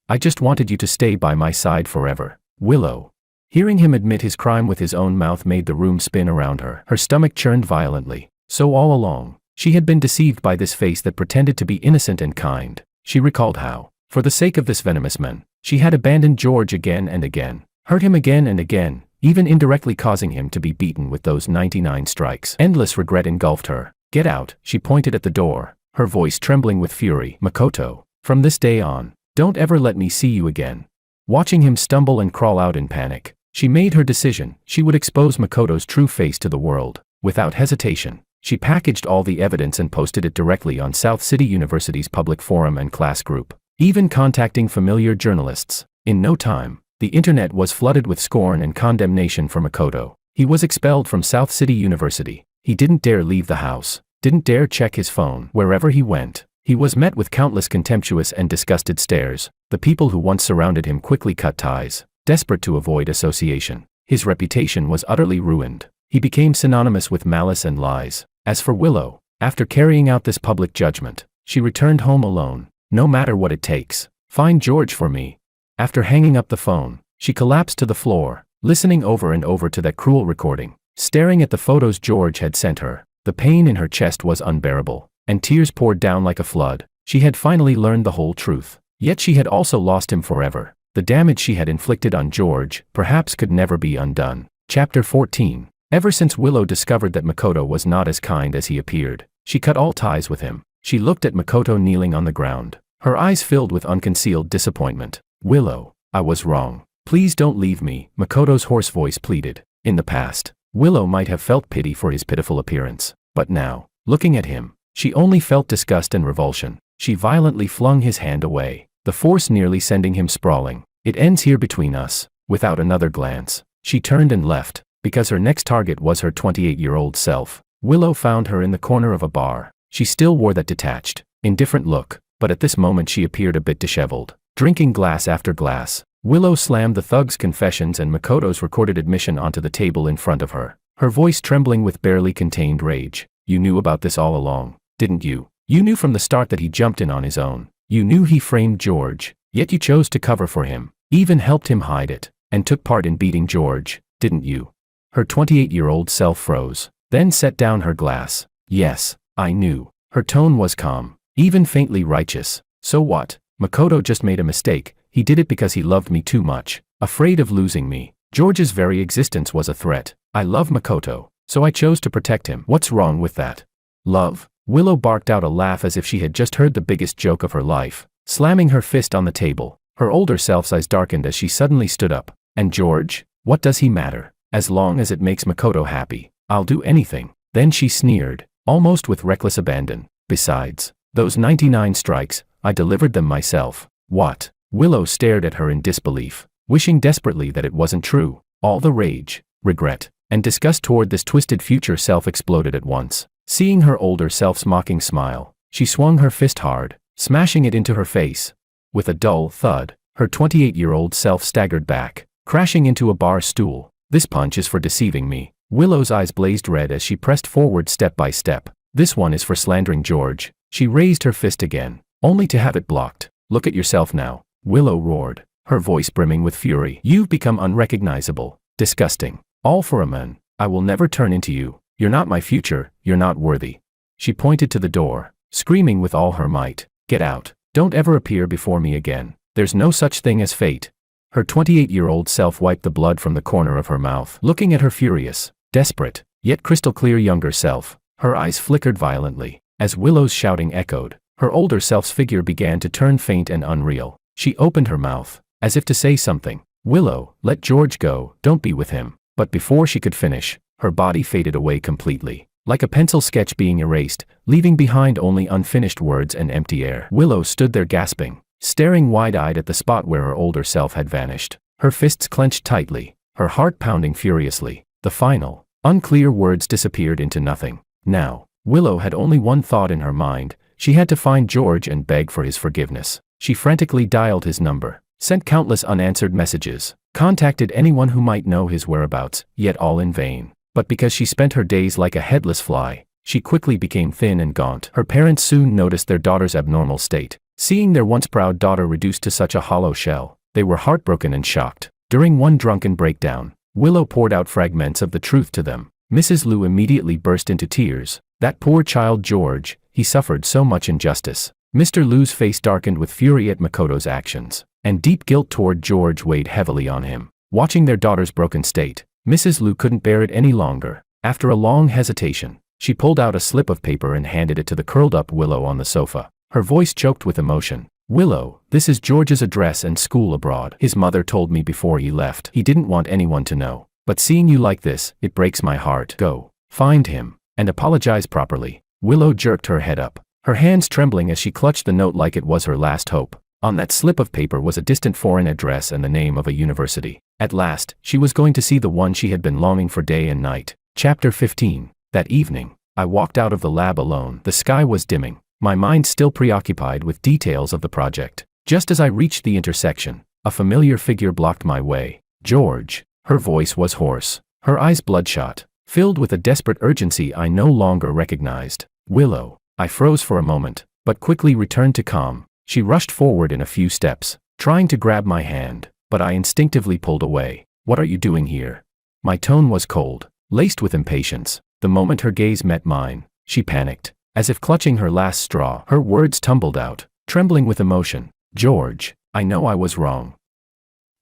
I just wanted you to stay by my side forever. Willow. Hearing him admit his crime with his own mouth made the room spin around her. Her stomach churned violently. So all along, she had been deceived by this face that pretended to be innocent and kind. She recalled how, for the sake of this venomous man, she had abandoned George again and again, hurt him again and again, even indirectly causing him to be beaten with those 99 strikes. Endless regret engulfed her. "Get out," she pointed at the door, her voice trembling with fury. "Makoto, from this day on, don't ever let me see you again." Watching him stumble and crawl out in panic, she made her decision. She would expose Makoto's true face to the world. Without hesitation, she packaged all the evidence and posted it directly on South City University's public forum and class group, even contacting familiar journalists. In no time, the internet was flooded with scorn and condemnation for Makoto. He was expelled from South City University. He didn't dare leave the house, didn't dare check his phone. Wherever he went, he was met with countless contemptuous and disgusted stares. The people who once surrounded him quickly cut ties, desperate to avoid association. His reputation was utterly ruined. He became synonymous with malice and lies. As for Willow, after carrying out this public judgment, she returned home alone. "No matter what it takes, find George for me." After hanging up the phone, she collapsed to the floor, listening over and over to that cruel recording, staring at the photos George had sent her. The pain in her chest was unbearable, and tears poured down like a flood. She had finally learned the whole truth. Yet she had also lost him forever. The damage she had inflicted on George, perhaps, could never be undone. Chapter 14. Ever since Willow discovered that Makoto was not as kind as he appeared, she cut all ties with him. She looked at Makoto kneeling on the ground, her eyes filled with unconcealed disappointment. "Willow, I was wrong. Please don't leave me," Makoto's hoarse voice pleaded. In the past, Willow might have felt pity for his pitiful appearance, but now, looking at him, she only felt disgust and revulsion. She violently flung his hand away, the force nearly sending him sprawling. "It ends here between us." Without another glance, she turned and left, because her next target was her 28-year-old self. Willow found her in the corner of a bar. She still wore that detached, indifferent look, but at this moment she appeared a bit disheveled. drinking glass after glass. Willow slammed the thug's confessions and Makoto's recorded admission onto the table in front of her, her voice trembling with barely contained rage. You knew about this all along, didn't you? You knew from the start that he jumped in on his own. You knew he framed George, yet you chose to cover for him, even helped him hide it, and took part in beating George, didn't you? Her 28-year-old self froze, then set down her glass. Yes, I knew. Her tone was calm, even faintly righteous. So what? Makoto just made a mistake. He did it because he loved me too much, afraid of losing me. George's very existence was a threat. I love Makoto, so I chose to protect him. What's wrong with that? Love? Willow barked out a laugh as if she had just heard the biggest joke of her life, slamming her fist on the table. Her older self's eyes darkened as she suddenly stood up. And George? What does he matter? As long as it makes Makoto happy, I'll do anything. Then she sneered, almost with reckless abandon. Besides, those 99 strikes, I delivered them myself. What? Willow stared at her in disbelief, wishing desperately that it wasn't true. All the rage, regret, and disgust toward this twisted future self exploded at once. Seeing her older self's mocking smile, she swung her fist hard, smashing it into her face. With a dull thud, her 28-year-old self staggered back, crashing into a bar stool. This punch is for deceiving me. Willow's eyes blazed red as she pressed forward step by step. This one is for slandering George. She raised her fist again, only to have it blocked. Look at yourself now, Willow roared, her voice brimming with fury. You've become unrecognizable, disgusting. All for a man. I will never turn into you. You're not my future, you're not worthy. She pointed to the door, screaming with all her might. Get out. Don't ever appear before me again. There's no such thing as fate. Her 28-year-old self wiped the blood from the corner of her mouth, looking at her furious, desperate, yet crystal clear younger self. Her eyes flickered violently. As Willow's shouting echoed, her older self's figure began to turn faint and unreal. She opened her mouth, as if to say something. Willow, let George go, don't be with him. But before she could finish, her body faded away completely, like a pencil sketch being erased, leaving behind only unfinished words and empty air. Willow stood there gasping, staring wide-eyed at the spot where her older self had vanished, her fists clenched tightly, her heart pounding furiously. The final, unclear words disappeared into nothing. Now, Willow had only one thought in her mind. She had to find George and beg for his forgiveness. She frantically dialed his number, sent countless unanswered messages, contacted anyone who might know his whereabouts, yet all in vain. But because she spent her days like a headless fly, she quickly became thin and gaunt. Her parents soon noticed their daughter's abnormal state. Seeing their once proud daughter reduced to such a hollow shell, they were heartbroken and shocked. During one drunken breakdown, Willow poured out fragments of the truth to them. Mrs. Liu immediately burst into tears. That poor child George, he suffered so much injustice. Mr. Liu's face darkened with fury at Makoto's actions, and deep guilt toward George weighed heavily on him. Watching their daughter's broken state, Mrs. Liu couldn't bear it any longer. After a long hesitation, she pulled out a slip of paper and handed it to the curled-up Willow on the sofa. Her voice choked with emotion. Willow, this is George's address and school abroad. His mother told me before he left. He didn't want anyone to know. But seeing you like this, it breaks my heart. Go, find him, and apologize properly. Willow jerked her head up, her hands trembling as she clutched the note like it was her last hope. On that slip of paper was a distant foreign address and the name of a university. At last, she was going to see the one she had been longing for day and night. Chapter 15. That evening, I walked out of the lab alone. The sky was dimming, my mind still preoccupied with details of the project. Just as I reached the intersection, a familiar figure blocked my way. George. Her voice was hoarse, her eyes bloodshot, filled with a desperate urgency I no longer recognized. Willow. I froze for a moment, but quickly returned to calm. She rushed forward in a few steps, trying to grab my hand, but I instinctively pulled away. What are you doing here? My tone was cold, laced with impatience. The moment her gaze met mine, she panicked, as if clutching her last straw. Her words tumbled out, trembling with emotion. George, I know I was wrong.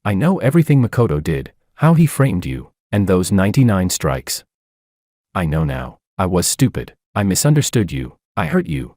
I know everything Makoto did, how he framed you, and those 99 strikes. I know now. I was stupid. I misunderstood you. I hurt you.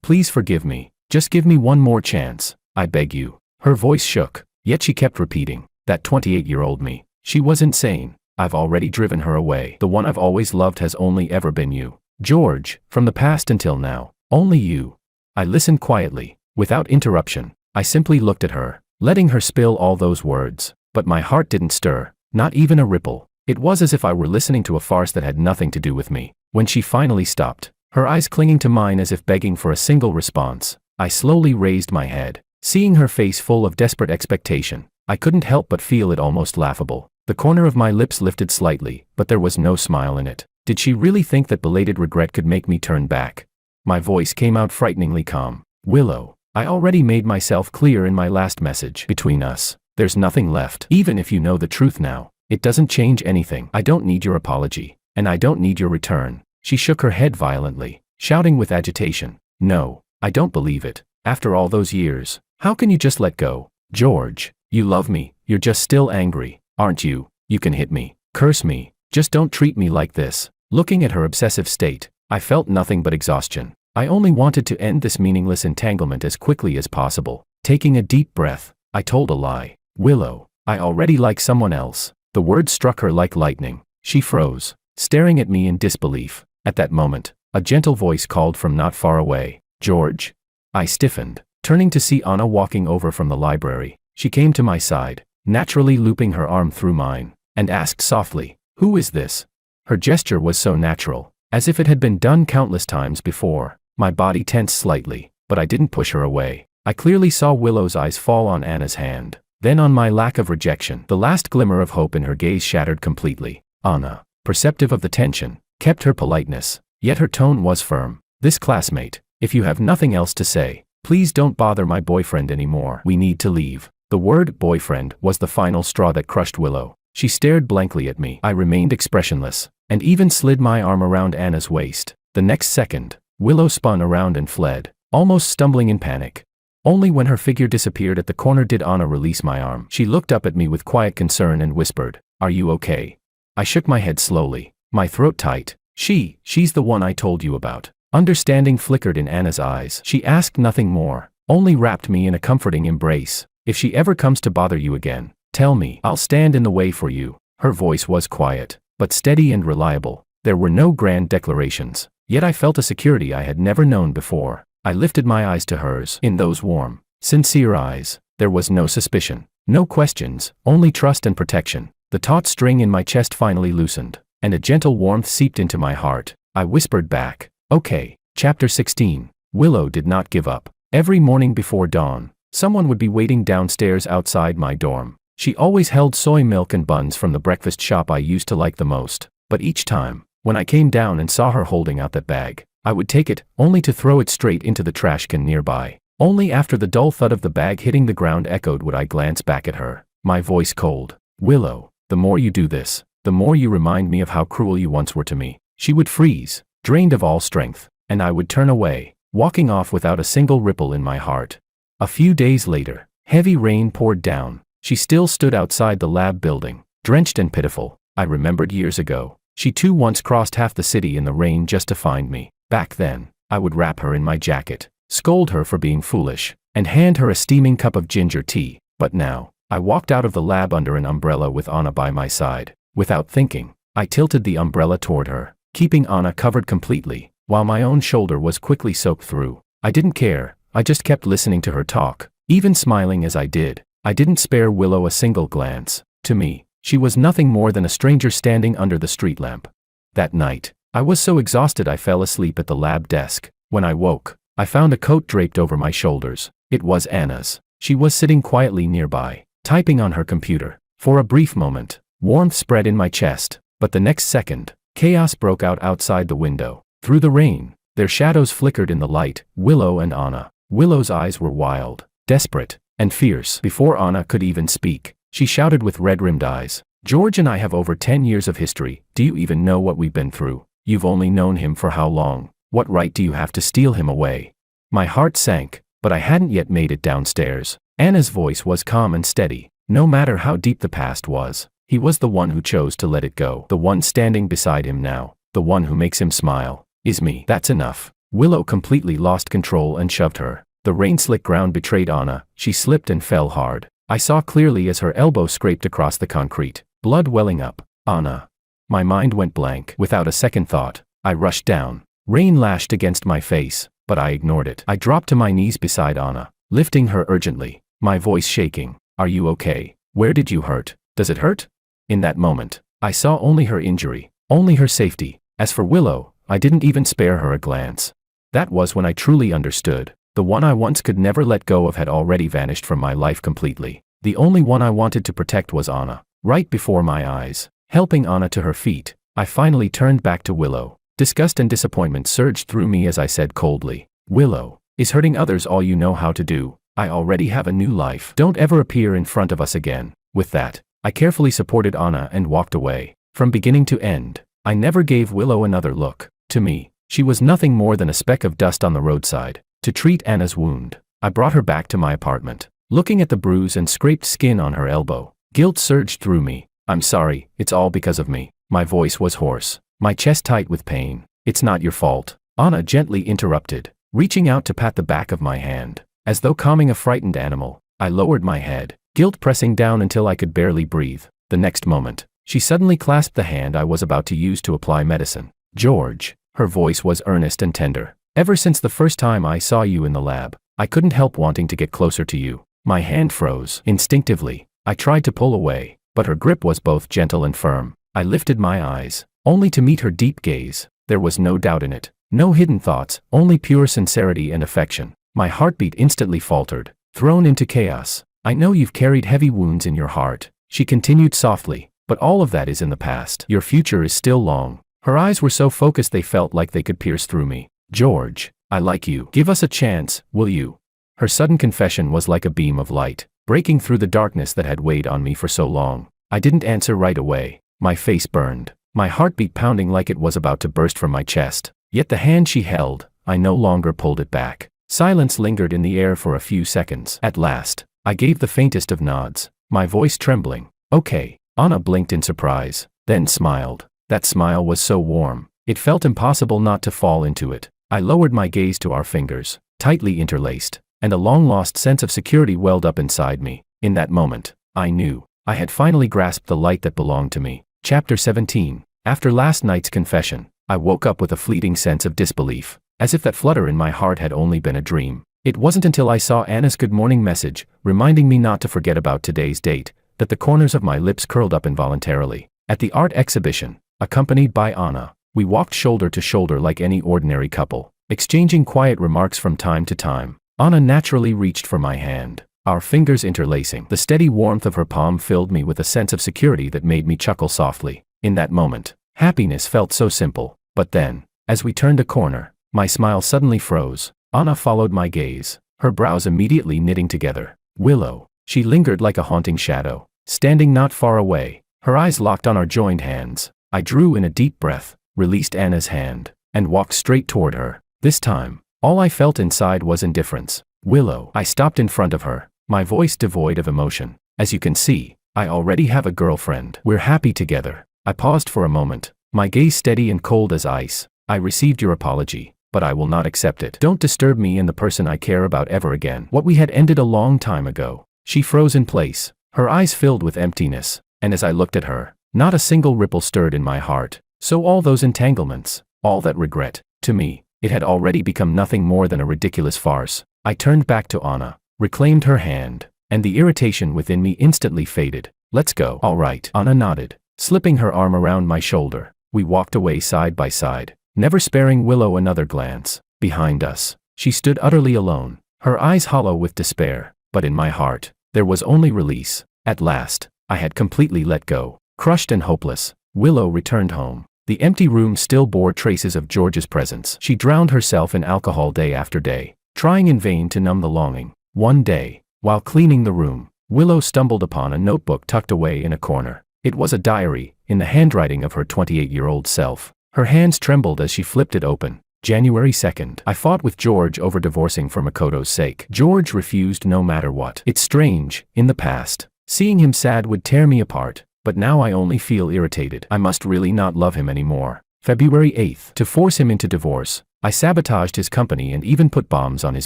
Please forgive me. Just give me one more chance. I beg you. Her voice shook, yet she kept repeating. That 28-year-old me. She was insane. I've already driven her away. The one I've always loved has only ever been you. George, from the past until now, only you. I listened quietly, without interruption. I simply looked at her, letting her spill all those words. But my heart didn't stir, not even a ripple. It was as if I were listening to a farce that had nothing to do with me. When she finally stopped, her eyes clinging to mine as if begging for a single response, I slowly raised my head, Seeing her face full of desperate expectation, I couldn't help but feel it almost laughable. The corner of my lips lifted slightly, but there was no smile in it. Did she really think that belated regret could make me turn back? My voice came out frighteningly calm. Willow, I already made myself clear in my last message. Between us, there's nothing left. Even if you know the truth now, it doesn't change anything. I don't need your apology, and I don't need your return. She shook her head violently, shouting with agitation. No, I don't believe it. After all those years, how can you just let go? George, you love me, you're just still angry, aren't you? You can hit me, curse me, just don't treat me like this. Looking at her obsessive state, I felt nothing but exhaustion. I only wanted to end this meaningless entanglement as quickly as possible. Taking a deep breath, I told a lie. Willow, I already like someone else. The word struck her like lightning. She froze, staring at me in disbelief. At that moment, a gentle voice called from not far away. George? I stiffened, turning to see Anna walking over from the library. She came to my side, naturally looping her arm through mine, and asked softly, "Who is this?" Her gesture was so natural, as if it had been done countless times before. My body tensed slightly, but I didn't push her away. I clearly saw Willow's eyes fall on Anna's hand, then on my lack of rejection. The last glimmer of hope in her gaze shattered completely. Anna, perceptive of the tension, kept her politeness, yet her tone was firm. This classmate, if you have nothing else to say, please don't bother my boyfriend anymore. We need to leave. The word boyfriend was the final straw that crushed Willow. She stared blankly at me. I remained expressionless, and even slid my arm around Anna's waist. The next second, Willow spun around and fled, almost stumbling in panic. Only when her figure disappeared at the corner did Anna release my arm. She looked up at me with quiet concern and whispered, "Are you okay?" I shook my head slowly, my throat tight. She's the one I told you about. Understanding flickered in Anna's eyes. She asked nothing more, only wrapped me in a comforting embrace. If she ever comes to bother you again, tell me. I'll stand in the way for you. Her voice was quiet, but steady and reliable. There were no grand declarations, yet I felt a security I had never known before. I lifted my eyes to hers. In those warm, sincere eyes, there was no suspicion, no questions, only trust and protection. The taut string in my chest finally loosened, and a gentle warmth seeped into my heart. I whispered back, "Okay." Chapter 16. Willow did not give up. Every morning before dawn, someone would be waiting downstairs outside my dorm. She always held soy milk and buns from the breakfast shop I used to like the most. But each time, when I came down and saw her holding out that bag, I would take it, only to throw it straight into the trash can nearby. Only after the dull thud of the bag hitting the ground echoed would I glance back at her, my voice cold. "Willow, the more you do this, the more you remind me of how cruel you once were to me." She would freeze, drained of all strength, and I would turn away, walking off without a single ripple in my heart. A few days later, heavy rain poured down. She still stood outside the lab building, drenched and pitiful. I remembered years ago, she too once crossed half the city in the rain just to find me. Back then, I would wrap her in my jacket, scold her for being foolish, and hand her a steaming cup of ginger tea. But now, I walked out of the lab under an umbrella with Anna by my side. Without thinking, I tilted the umbrella toward her, keeping Anna covered completely, while my own shoulder was quickly soaked through. I didn't care, I just kept listening to her talk, even smiling as I did. I didn't spare Willow a single glance. To me, she was nothing more than a stranger standing under the street lamp. That night, I was so exhausted I fell asleep at the lab desk. When I woke, I found a coat draped over my shoulders. It was Anna's. She was sitting quietly nearby, typing on her computer. For a brief moment, warmth spread in my chest, but the next second, chaos broke out outside the window. Through the rain, their shadows flickered in the light. Willow and Anna. Willow's eyes were wild, desperate, and fierce. Before Anna could even speak, she shouted with red-rimmed eyes, "George and I have over 10 years of history. Do you even know what we've been through? You've only known him for how long? What right do you have to steal him away?" My heart sank, but I hadn't yet made it downstairs. Anna's voice was calm and steady. No matter how deep the past was, he was the one who chose to let it go. The one standing beside him now, the one who makes him smile, is me. That's enough. Willow completely lost control and shoved her. The rain-slick ground betrayed Anna. She slipped and fell hard. I saw clearly as her elbow scraped across the concrete, blood welling up. Anna. My mind went blank. Without a second thought, I rushed down. Rain lashed against my face, but I ignored it. I dropped to my knees beside Anna, lifting her urgently, my voice shaking. "Are you okay? Where did you hurt? Does it hurt?" In that moment, I saw only her injury, only her safety. As for Willow, I didn't even spare her a glance. That was when I truly understood. The one I once could never let go of had already vanished from my life completely. The only one I wanted to protect was Anna, right before my eyes. Helping Anna to her feet, I finally turned back to Willow. Disgust and disappointment surged through me as I said coldly, "Willow, is hurting others all you know how to do? I already have a new life. Don't ever appear in front of us again." With that, I carefully supported Anna and walked away. From beginning to end, I never gave Willow another look. To me, she was nothing more than a speck of dust on the roadside. To treat Anna's wound, I brought her back to my apartment. Looking at the bruise and scraped skin on her elbow, guilt surged through me. "I'm sorry, it's all because of me." My voice was hoarse, my chest tight with pain. "It's not your fault," Anna gently interrupted, reaching out to pat the back of my hand. As though calming a frightened animal, I lowered my head, guilt pressing down until I could barely breathe. The next moment, she suddenly clasped the hand I was about to use to apply medicine. "George," her voice was earnest and tender. "Ever since the first time I saw you in the lab, I couldn't help wanting to get closer to you." My hand froze. Instinctively, I tried to pull away, but her grip was both gentle and firm. I lifted my eyes, only to meet her deep gaze. There was no doubt in it, no hidden thoughts, only pure sincerity and affection. My heartbeat instantly faltered, thrown into chaos. "I know you've carried heavy wounds in your heart," she continued softly, "but all of that is in the past. Your future is still long." Her eyes were so focused they felt like they could pierce through me. "George, I like you. Give us a chance, will you?" Her sudden confession was like a beam of light, breaking through the darkness that had weighed on me for so long. I didn't answer right away. My face burned, my heartbeat pounding like it was about to burst from my chest. Yet the hand she held, I no longer pulled it back. Silence lingered in the air for a few seconds. At last, I gave the faintest of nods, my voice trembling. "Okay." Anna blinked in surprise, then smiled. That smile was so warm, it felt impossible not to fall into it. I lowered my gaze to our fingers, tightly interlaced, and a long-lost sense of security welled up inside me. In that moment, I knew I had finally grasped the light that belonged to me. Chapter 17. After last night's confession, I woke up with a fleeting sense of disbelief, as if that flutter in my heart had only been a dream. It wasn't until I saw Anna's good morning message, reminding me not to forget about today's date, that the corners of my lips curled up involuntarily. At the art exhibition, accompanied by Anna, we walked shoulder to shoulder like any ordinary couple, exchanging quiet remarks from time to time. Anna naturally reached for my hand, our fingers interlacing. The steady warmth of her palm filled me with a sense of security that made me chuckle softly. In that moment, happiness felt so simple. But then, as we turned a corner, my smile suddenly froze. Anna followed my gaze, her brows immediately knitting together. "Willow." She lingered like a haunting shadow, standing not far away, her eyes locked on our joined hands. I drew in a deep breath, released Anna's hand, and walked straight toward her. This time, all I felt inside was indifference. "Willow." I stopped in front of her, my voice devoid of emotion. "As you can see, I already have a girlfriend. We're happy together." I paused for a moment, my gaze steady and cold as ice. "I received your apology, but I will not accept it. Don't disturb me and the person I care about ever again. What we had ended a long time ago." She froze in place, her eyes filled with emptiness, and as I looked at her, not a single ripple stirred in my heart. So all those entanglements, all that regret, to me, it had already become nothing more than a ridiculous farce. I turned back to Anna, reclaimed her hand, and the irritation within me instantly faded. "Let's go." "All right." Anna nodded, slipping her arm around my shoulder. We walked away side by side, never sparing Willow another glance. Behind us, she stood utterly alone, her eyes hollow with despair, but in my heart, there was only release. At last, I had completely let go. Crushed and hopeless, Willow returned home. The empty room still bore traces of George's presence. She drowned herself in alcohol day after day, trying in vain to numb the longing. One day, while cleaning the room, Willow stumbled upon a notebook tucked away in a corner. It was a diary, in the handwriting of her 28-year-old self. Her hands trembled as she flipped it open. January 2nd. I fought with George over divorcing for Makoto's sake. George refused no matter what. It's strange, in the past, seeing him sad would tear me apart, but now I only feel irritated. I must really not love him anymore. February 8th. To force him into divorce, I sabotaged his company and even put bombs on his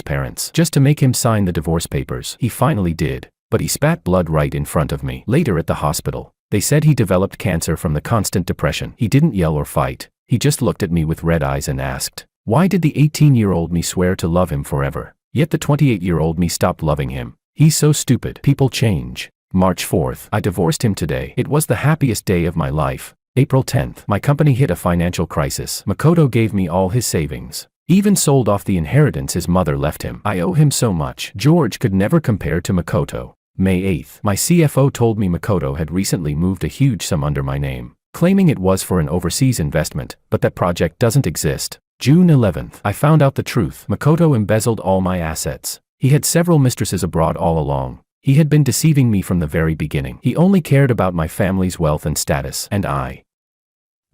parents, just to make him sign the divorce papers. He finally did, but he spat blood right in front of me. Later at the hospital, they said he developed cancer from the constant depression. He didn't yell or fight. He just looked at me with red eyes and asked, why did the 18-year-old me swear to love him forever? Yet the 28-year-old me stopped loving him. He's so stupid. People change. March 4th. I divorced him today. It was the happiest day of my life. April 10th. My company hit a financial crisis. Makoto gave me all his savings. Even sold off the inheritance his mother left him. I owe him so much. George could never compare to Makoto. May 8th. My CFO told me Makoto had recently moved a huge sum under my name, claiming it was for an overseas investment, but that project doesn't exist. June 11th. I found out the truth. Makoto embezzled all my assets. He had several mistresses abroad all along. He had been deceiving me from the very beginning. He only cared about my family's wealth and status, and I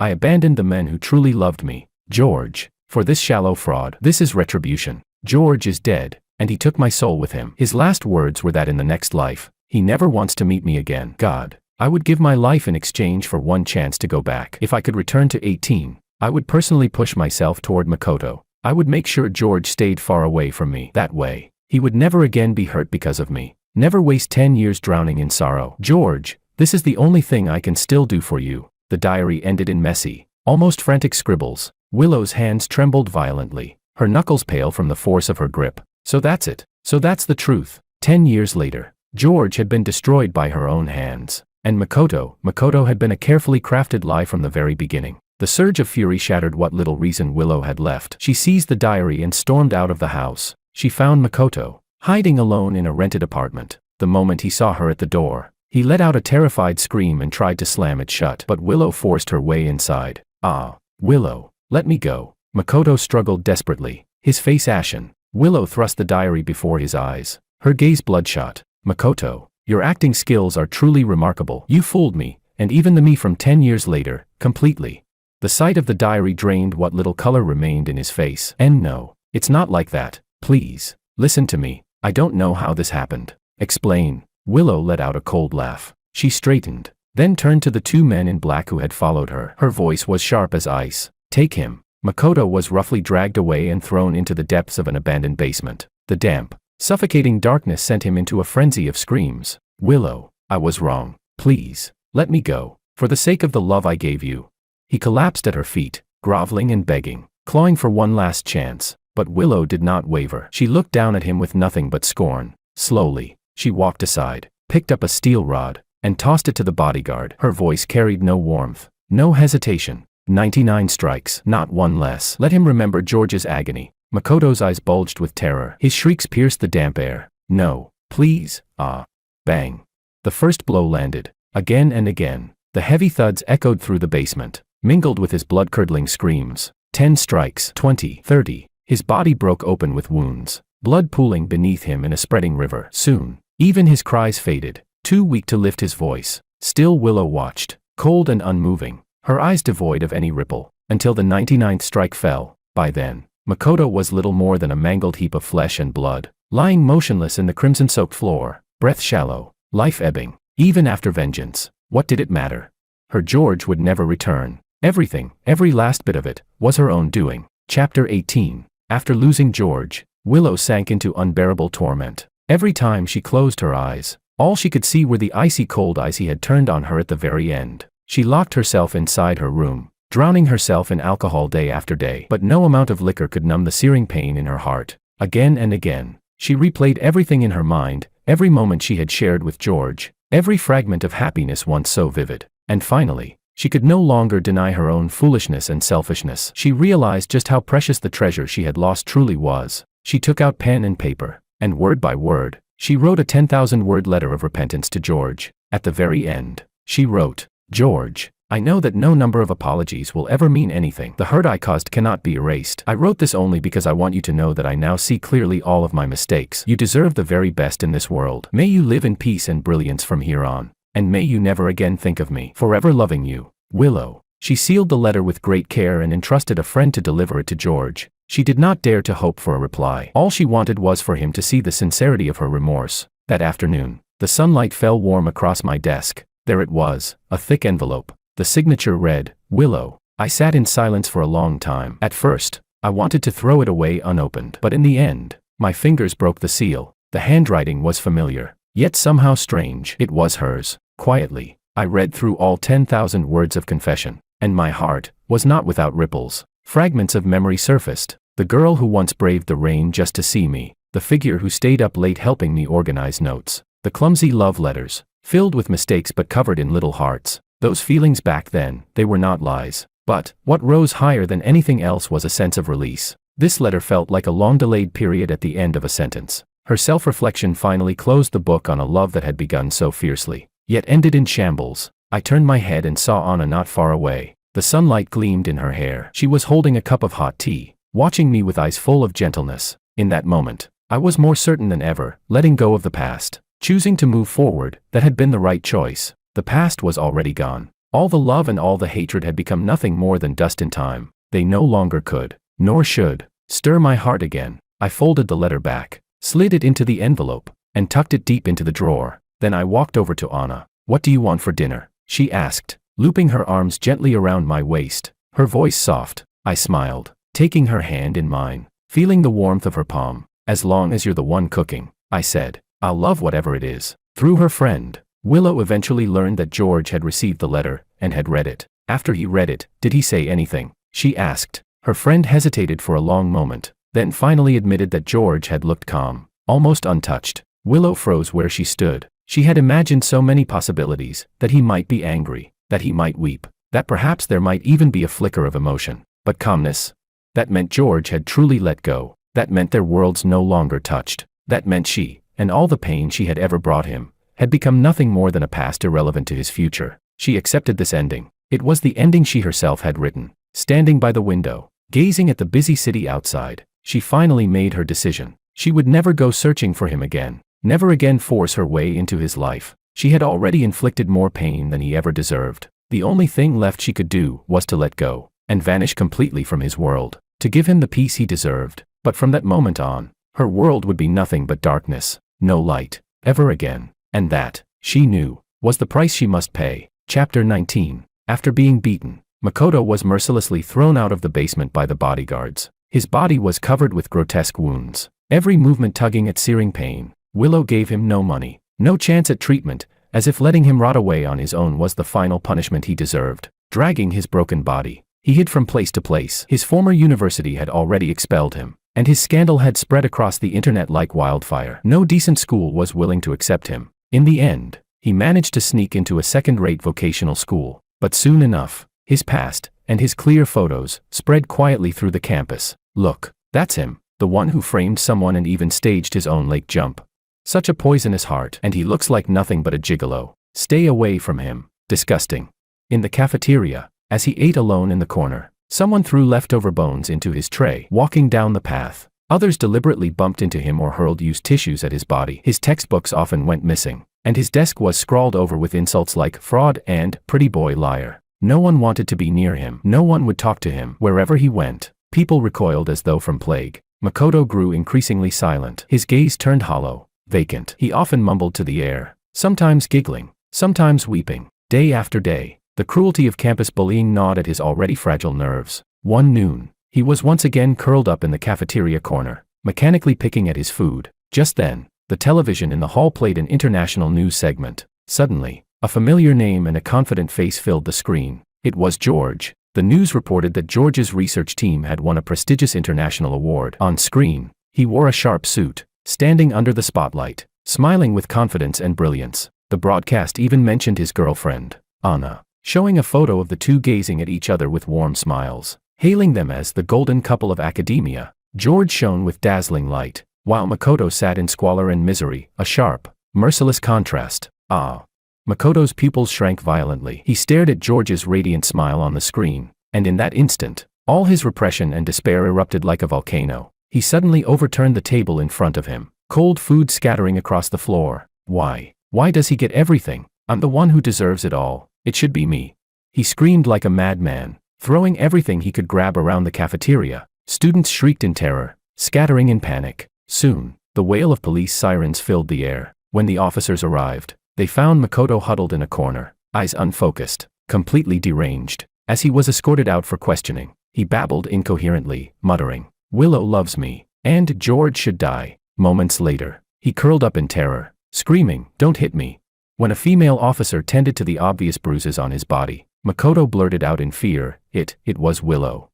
abandoned the men who truly loved me. George, for this shallow fraud. This is retribution. George is dead, and he took my soul with him. His last words were that in the next life, he never wants to meet me again. God, I would give my life in exchange for one chance to go back. If I could return to 18, I would personally push myself toward Makoto. I would make sure George stayed far away from me. That way, he would never again be hurt because of me. Never waste 10 years drowning in sorrow. George, this is the only thing I can still do for you. The diary ended in messy, almost frantic scribbles. Willow's hands trembled violently, her knuckles pale from the force of her grip. So that's it. So that's the truth. 10 years later, George had been destroyed by her own hands. And Makoto had been a carefully crafted lie from the very beginning. The surge of fury shattered what little reason Willow had left. She seized the diary and stormed out of the house. She found Makoto hiding alone in a rented apartment. The moment he saw her at the door, he let out a terrified scream and tried to slam it shut. But Willow forced her way inside. Ah, Willow, let me go. Makoto struggled desperately, his face ashen. Willow thrust the diary before his eyes, her gaze bloodshot. Makoto, your acting skills are truly remarkable. You fooled me, and even the me from 10 years later, completely. The sight of the diary drained what little color remained in his face. And no, it's not like that. Please, listen to me. I don't know how this happened. Explain. Willow let out a cold laugh. She straightened, then turned to the two men in black who had followed her. Her voice was sharp as ice. Take him. Makoto was roughly dragged away and thrown into the depths of an abandoned basement. The damp, suffocating darkness sent him into a frenzy of screams. Willow, I was wrong. Please, let me go. For the sake of the love I gave you. He collapsed at her feet, groveling and begging, clawing for one last chance. But Willow did not waver. She looked down at him with nothing but scorn. Slowly, she walked aside, picked up a steel rod, and tossed it to the bodyguard. Her voice carried no warmth, no hesitation. 99 strikes, not one less. Let him remember George's agony. Makoto's eyes bulged with terror. His shrieks pierced the damp air. No, please, ah. Bang. The first blow landed. Again and again. The heavy thuds echoed through the basement, mingled with his blood-curdling screams. 10 strikes, 20, 30. His body broke open with wounds, blood pooling beneath him in a spreading river. Soon, even his cries faded, too weak to lift his voice. Still Willow watched, cold and unmoving, her eyes devoid of any ripple, until the 99th strike fell. By then, Makoto was little more than a mangled heap of flesh and blood, lying motionless in the crimson-soaked floor, breath shallow, life ebbing. Even after vengeance, what did it matter? Her George would never return. Everything, every last bit of it, was her own doing. Chapter 18. After losing George, Willow sank into unbearable torment. Every time she closed her eyes, all she could see were the icy cold eyes he had turned on her at the very end. She locked herself inside her room, drowning herself in alcohol day after day. But no amount of liquor could numb the searing pain in her heart. Again and again, she replayed everything in her mind, every moment she had shared with George, every fragment of happiness once so vivid. And finally, she could no longer deny her own foolishness and selfishness. She realized just how precious the treasure she had lost truly was. She took out pen and paper, and word by word, she wrote a 10,000-word letter of repentance to George. At the very end, she wrote, George, I know that no number of apologies will ever mean anything. The hurt I caused cannot be erased. I wrote this only because I want you to know that I now see clearly all of my mistakes. You deserve the very best in this world. May you live in peace and brilliance from here on. And may you never again think of me. Forever loving you, Willow. She sealed the letter with great care and entrusted a friend to deliver it to George. She did not dare to hope for a reply. All she wanted was for him to see the sincerity of her remorse. That afternoon, the sunlight fell warm across my desk. There it was, a thick envelope. The signature read, Willow. I sat in silence for a long time. At first, I wanted to throw it away unopened. But in the end, my fingers broke the seal. The handwriting was familiar, yet somehow strange. It was hers. Quietly, I read through all 10,000 words of confession, and my heart was not without ripples. Fragments of memory surfaced. The girl who once braved the rain just to see me, the figure who stayed up late helping me organize notes, the clumsy love letters, filled with mistakes but covered in little hearts. Those feelings back then, they were not lies. But what rose higher than anything else was a sense of release. This letter felt like a long-delayed period at the end of a sentence. Her self-reflection finally closed the book on a love that had begun so fiercely, yet ended in shambles. I turned my head and saw Anna not far away. The sunlight gleamed in her hair. She was holding a cup of hot tea, watching me with eyes full of gentleness. In that moment, I was more certain than ever, letting go of the past, choosing to move forward. That had been the right choice. The past was already gone. All the love and all the hatred had become nothing more than dust in time. They no longer could, nor should, stir my heart again. I folded the letter back, slid it into the envelope, and tucked it deep into the drawer. Then I walked over to Anna. "What do you want for dinner?" she asked, looping her arms gently around my waist, her voice soft. I smiled, taking her hand in mine, feeling the warmth of her palm. "As long as you're the one cooking," I said. "I'll love whatever it is." Through her friend, Willow eventually learned that George had received the letter and had read it. After he read it, did he say anything? She asked. Her friend hesitated for a long moment, then finally admitted that George had looked calm, almost untouched. Willow froze where she stood. She had imagined so many possibilities, that he might be angry, that he might weep, that perhaps there might even be a flicker of emotion. But calmness? That meant George had truly let go. That meant their worlds no longer touched. That meant she, and all the pain she had ever brought him, had become nothing more than a past irrelevant to his future. She accepted this ending. It was the ending she herself had written. Standing by the window, gazing at the busy city outside, she finally made her decision. She would never go searching for him again, never again force her way into his life. She had already inflicted more pain than he ever deserved. The only thing left she could do was to let go, and vanish completely from his world, to give him the peace he deserved. But from that moment on, her world would be nothing but darkness, no light, ever again. And that, she knew, was the price she must pay. Chapter 19. After being beaten, Makoto was mercilessly thrown out of the basement by the bodyguards. His body was covered with grotesque wounds, every movement tugging at searing pain. Willow gave him no money, no chance at treatment, as if letting him rot away on his own was the final punishment he deserved. Dragging his broken body, he hid from place to place. His former university had already expelled him, and his scandal had spread across the internet like wildfire. No decent school was willing to accept him. In the end, he managed to sneak into a second-rate vocational school. But soon enough, his past, and his clear photos, spread quietly through the campus. "Look, that's him, the one who framed someone and even staged his own lake jump. Such a poisonous heart, and he looks like nothing but a gigolo. Stay away from him. Disgusting." In the cafeteria, as he ate alone in the corner, someone threw leftover bones into his tray. Walking down the path, others deliberately bumped into him or hurled used tissues at his body. His textbooks often went missing, and his desk was scrawled over with insults like fraud and pretty boy liar. No one wanted to be near him. No one would talk to him. Wherever he went, people recoiled as though from plague. Makoto grew increasingly silent. His gaze turned hollow, vacant. He often mumbled to the air, sometimes giggling, sometimes weeping. Day after day, the cruelty of campus bullying gnawed at his already fragile nerves. One noon, he was once again curled up in the cafeteria corner, mechanically picking at his food. Just then, the television in the hall played an international news segment. Suddenly, a familiar name and a confident face filled the screen. It was George. The news reported that George's research team had won a prestigious international award. On screen, he wore a sharp suit, standing under the spotlight, smiling with confidence and brilliance. The broadcast even mentioned his girlfriend, Anna, showing a photo of the two gazing at each other with warm smiles, hailing them as the golden couple of academia. George shone with dazzling light, while Makoto sat in squalor and misery, a sharp, merciless contrast. Ah! Makoto's pupils shrank violently. He stared at George's radiant smile on the screen, and in that instant, all his repression and despair erupted like a volcano. He suddenly overturned the table in front of him, cold food scattering across the floor. Why? Why does he get everything? I'm the one who deserves it all. It should be me. He screamed like a madman, throwing everything he could grab around the cafeteria. Students shrieked in terror, scattering in panic. Soon, the wail of police sirens filled the air. When the officers arrived, they found Makoto huddled in a corner, eyes unfocused, completely deranged. As he was escorted out for questioning, he babbled incoherently, muttering, "Willow loves me, and George should die." Moments later, he curled up in terror, screaming, "Don't hit me." When a female officer tended to the obvious bruises on his body, Makoto blurted out in fear, It was Willow.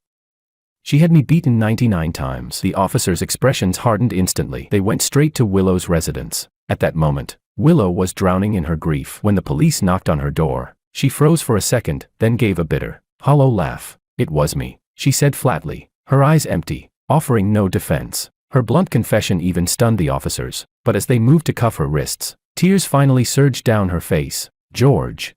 She had me beaten 99 times." The officers' expressions hardened instantly. They went straight to Willow's residence. At that moment, Willow was drowning in her grief. When the police knocked on her door, she froze for a second, then gave a bitter, hollow laugh. "It was me," she said flatly, her eyes empty, offering no defense. Her blunt confession even stunned the officers, but as they moved to cuff her wrists, tears finally surged down her face. "George,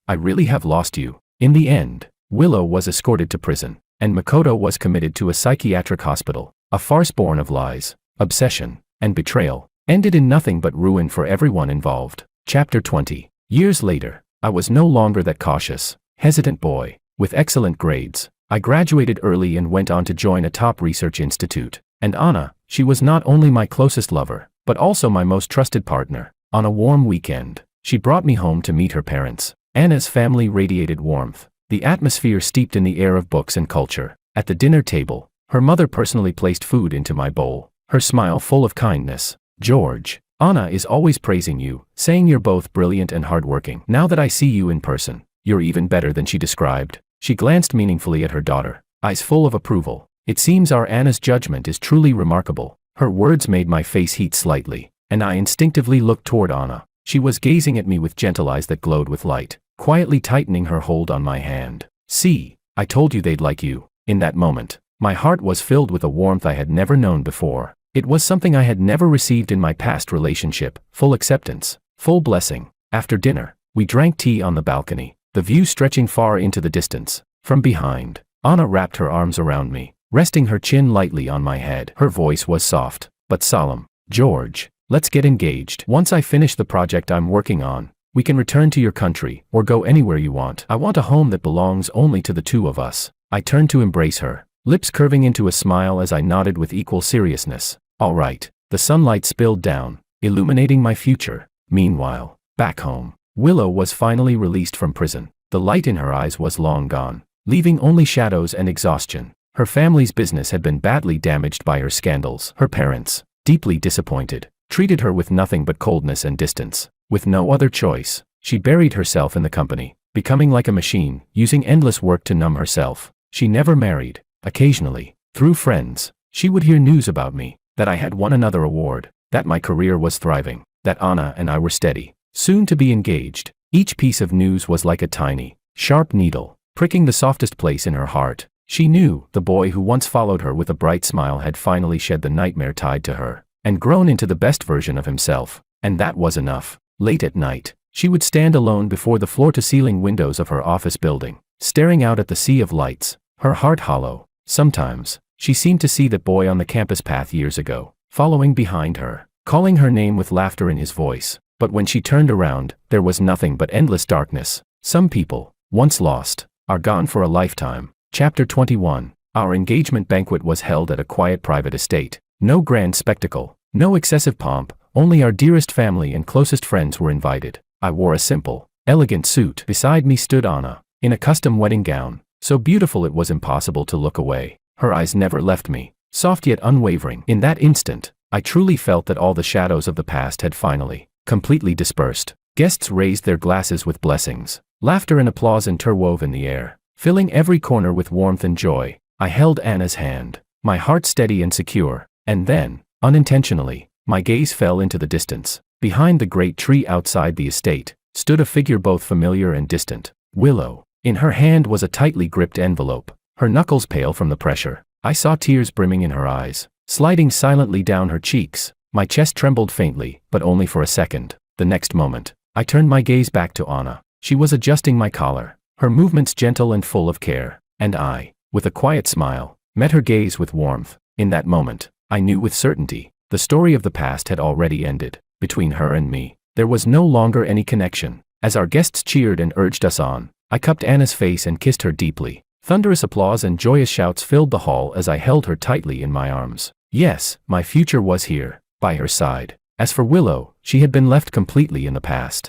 I really have lost you." In the end, Willow was escorted to prison, and Makoto was committed to a psychiatric hospital. A farce born of lies, obsession, and betrayal, ended in nothing but ruin for everyone involved. Chapter 20. Years later, I was no longer that cautious, hesitant boy. With excellent grades, I graduated early and went on to join a top research institute. And Anna, she was not only my closest lover, but also my most trusted partner. On a warm weekend, she brought me home to meet her parents. Anna's family radiated warmth, the atmosphere steeped in the air of books and culture. At the dinner table, her mother personally placed food into my bowl, her smile full of kindness. "George, Anna is always praising you, saying you're both brilliant and hardworking. Now that I see you in person, you're even better than she described." She glanced meaningfully at her daughter, eyes full of approval. "It seems our Anna's judgment is truly remarkable." Her words made my face heat slightly, and I instinctively looked toward Anna. She was gazing at me with gentle eyes that glowed with light, quietly tightening her hold on my hand. "See, I told you they'd like you." In that moment, my heart was filled with a warmth I had never known before. It was something I had never received in my past relationship, full acceptance, full blessing. After dinner, we drank tea on the balcony, the view stretching far into the distance. From behind, Anna wrapped her arms around me, resting her chin lightly on my head. Her voice was soft, but solemn. "George, let's get engaged. Once I finish the project I'm working on, we can return to your country, or go anywhere you want. I want a home that belongs only to the two of us." I turned to embrace her, lips curving into a smile as I nodded with equal seriousness. "All right." The sunlight spilled down, illuminating my future. Meanwhile, back home, Willow was finally released from prison. The light in her eyes was long gone, leaving only shadows and exhaustion. Her family's business had been badly damaged by her scandals. Her parents, deeply disappointed, treated her with nothing but coldness and distance. With no other choice, she buried herself in the company, becoming like a machine, using endless work to numb herself. She never married. Occasionally, through friends, she would hear news about me, that I had won another award, that my career was thriving, that Anna and I were steady, soon to be engaged. Each piece of news was like a tiny, sharp needle, pricking the softest place in her heart. She knew the boy who once followed her with a bright smile had finally shed the nightmare tied to her, and grown into the best version of himself. And that was enough. Late at night, she would stand alone before the floor-to-ceiling windows of her office building, staring out at the sea of lights, her heart hollow. Sometimes, she seemed to see that boy on the campus path years ago, following behind her, calling her name with laughter in his voice. But when she turned around, there was nothing but endless darkness. Some people, once lost, are gone for a lifetime. Chapter 21. Our engagement banquet was held at a quiet private estate. No grand spectacle, no excessive pomp, only our dearest family and closest friends were invited. I wore a simple, elegant suit. Beside me stood Anna, in a custom wedding gown, so beautiful it was impossible to look away. Her eyes never left me, soft yet unwavering. In that instant, I truly felt that all the shadows of the past had finally, completely dispersed. Guests raised their glasses with blessings. Laughter and applause interwove in the air, filling every corner with warmth and joy. I held Anna's hand, my heart steady and secure, and then, unintentionally, my gaze fell into the distance. Behind the great tree outside the estate, stood a figure both familiar and distant. Willow. In her hand was a tightly gripped envelope, her knuckles pale from the pressure. I saw tears brimming in her eyes, sliding silently down her cheeks. My chest trembled faintly, but only for a second. The next moment, I turned my gaze back to Anna. She was adjusting my collar, her movements gentle and full of care, and I, with a quiet smile, met her gaze with warmth. In that moment, I knew with certainty, the story of the past had already ended. Between her and me, there was no longer any connection. As our guests cheered and urged us on, I cupped Anna's face and kissed her deeply. Thunderous applause and joyous shouts filled the hall as I held her tightly in my arms. Yes, my future was here, by her side. As for Willow, she had been left completely in the past.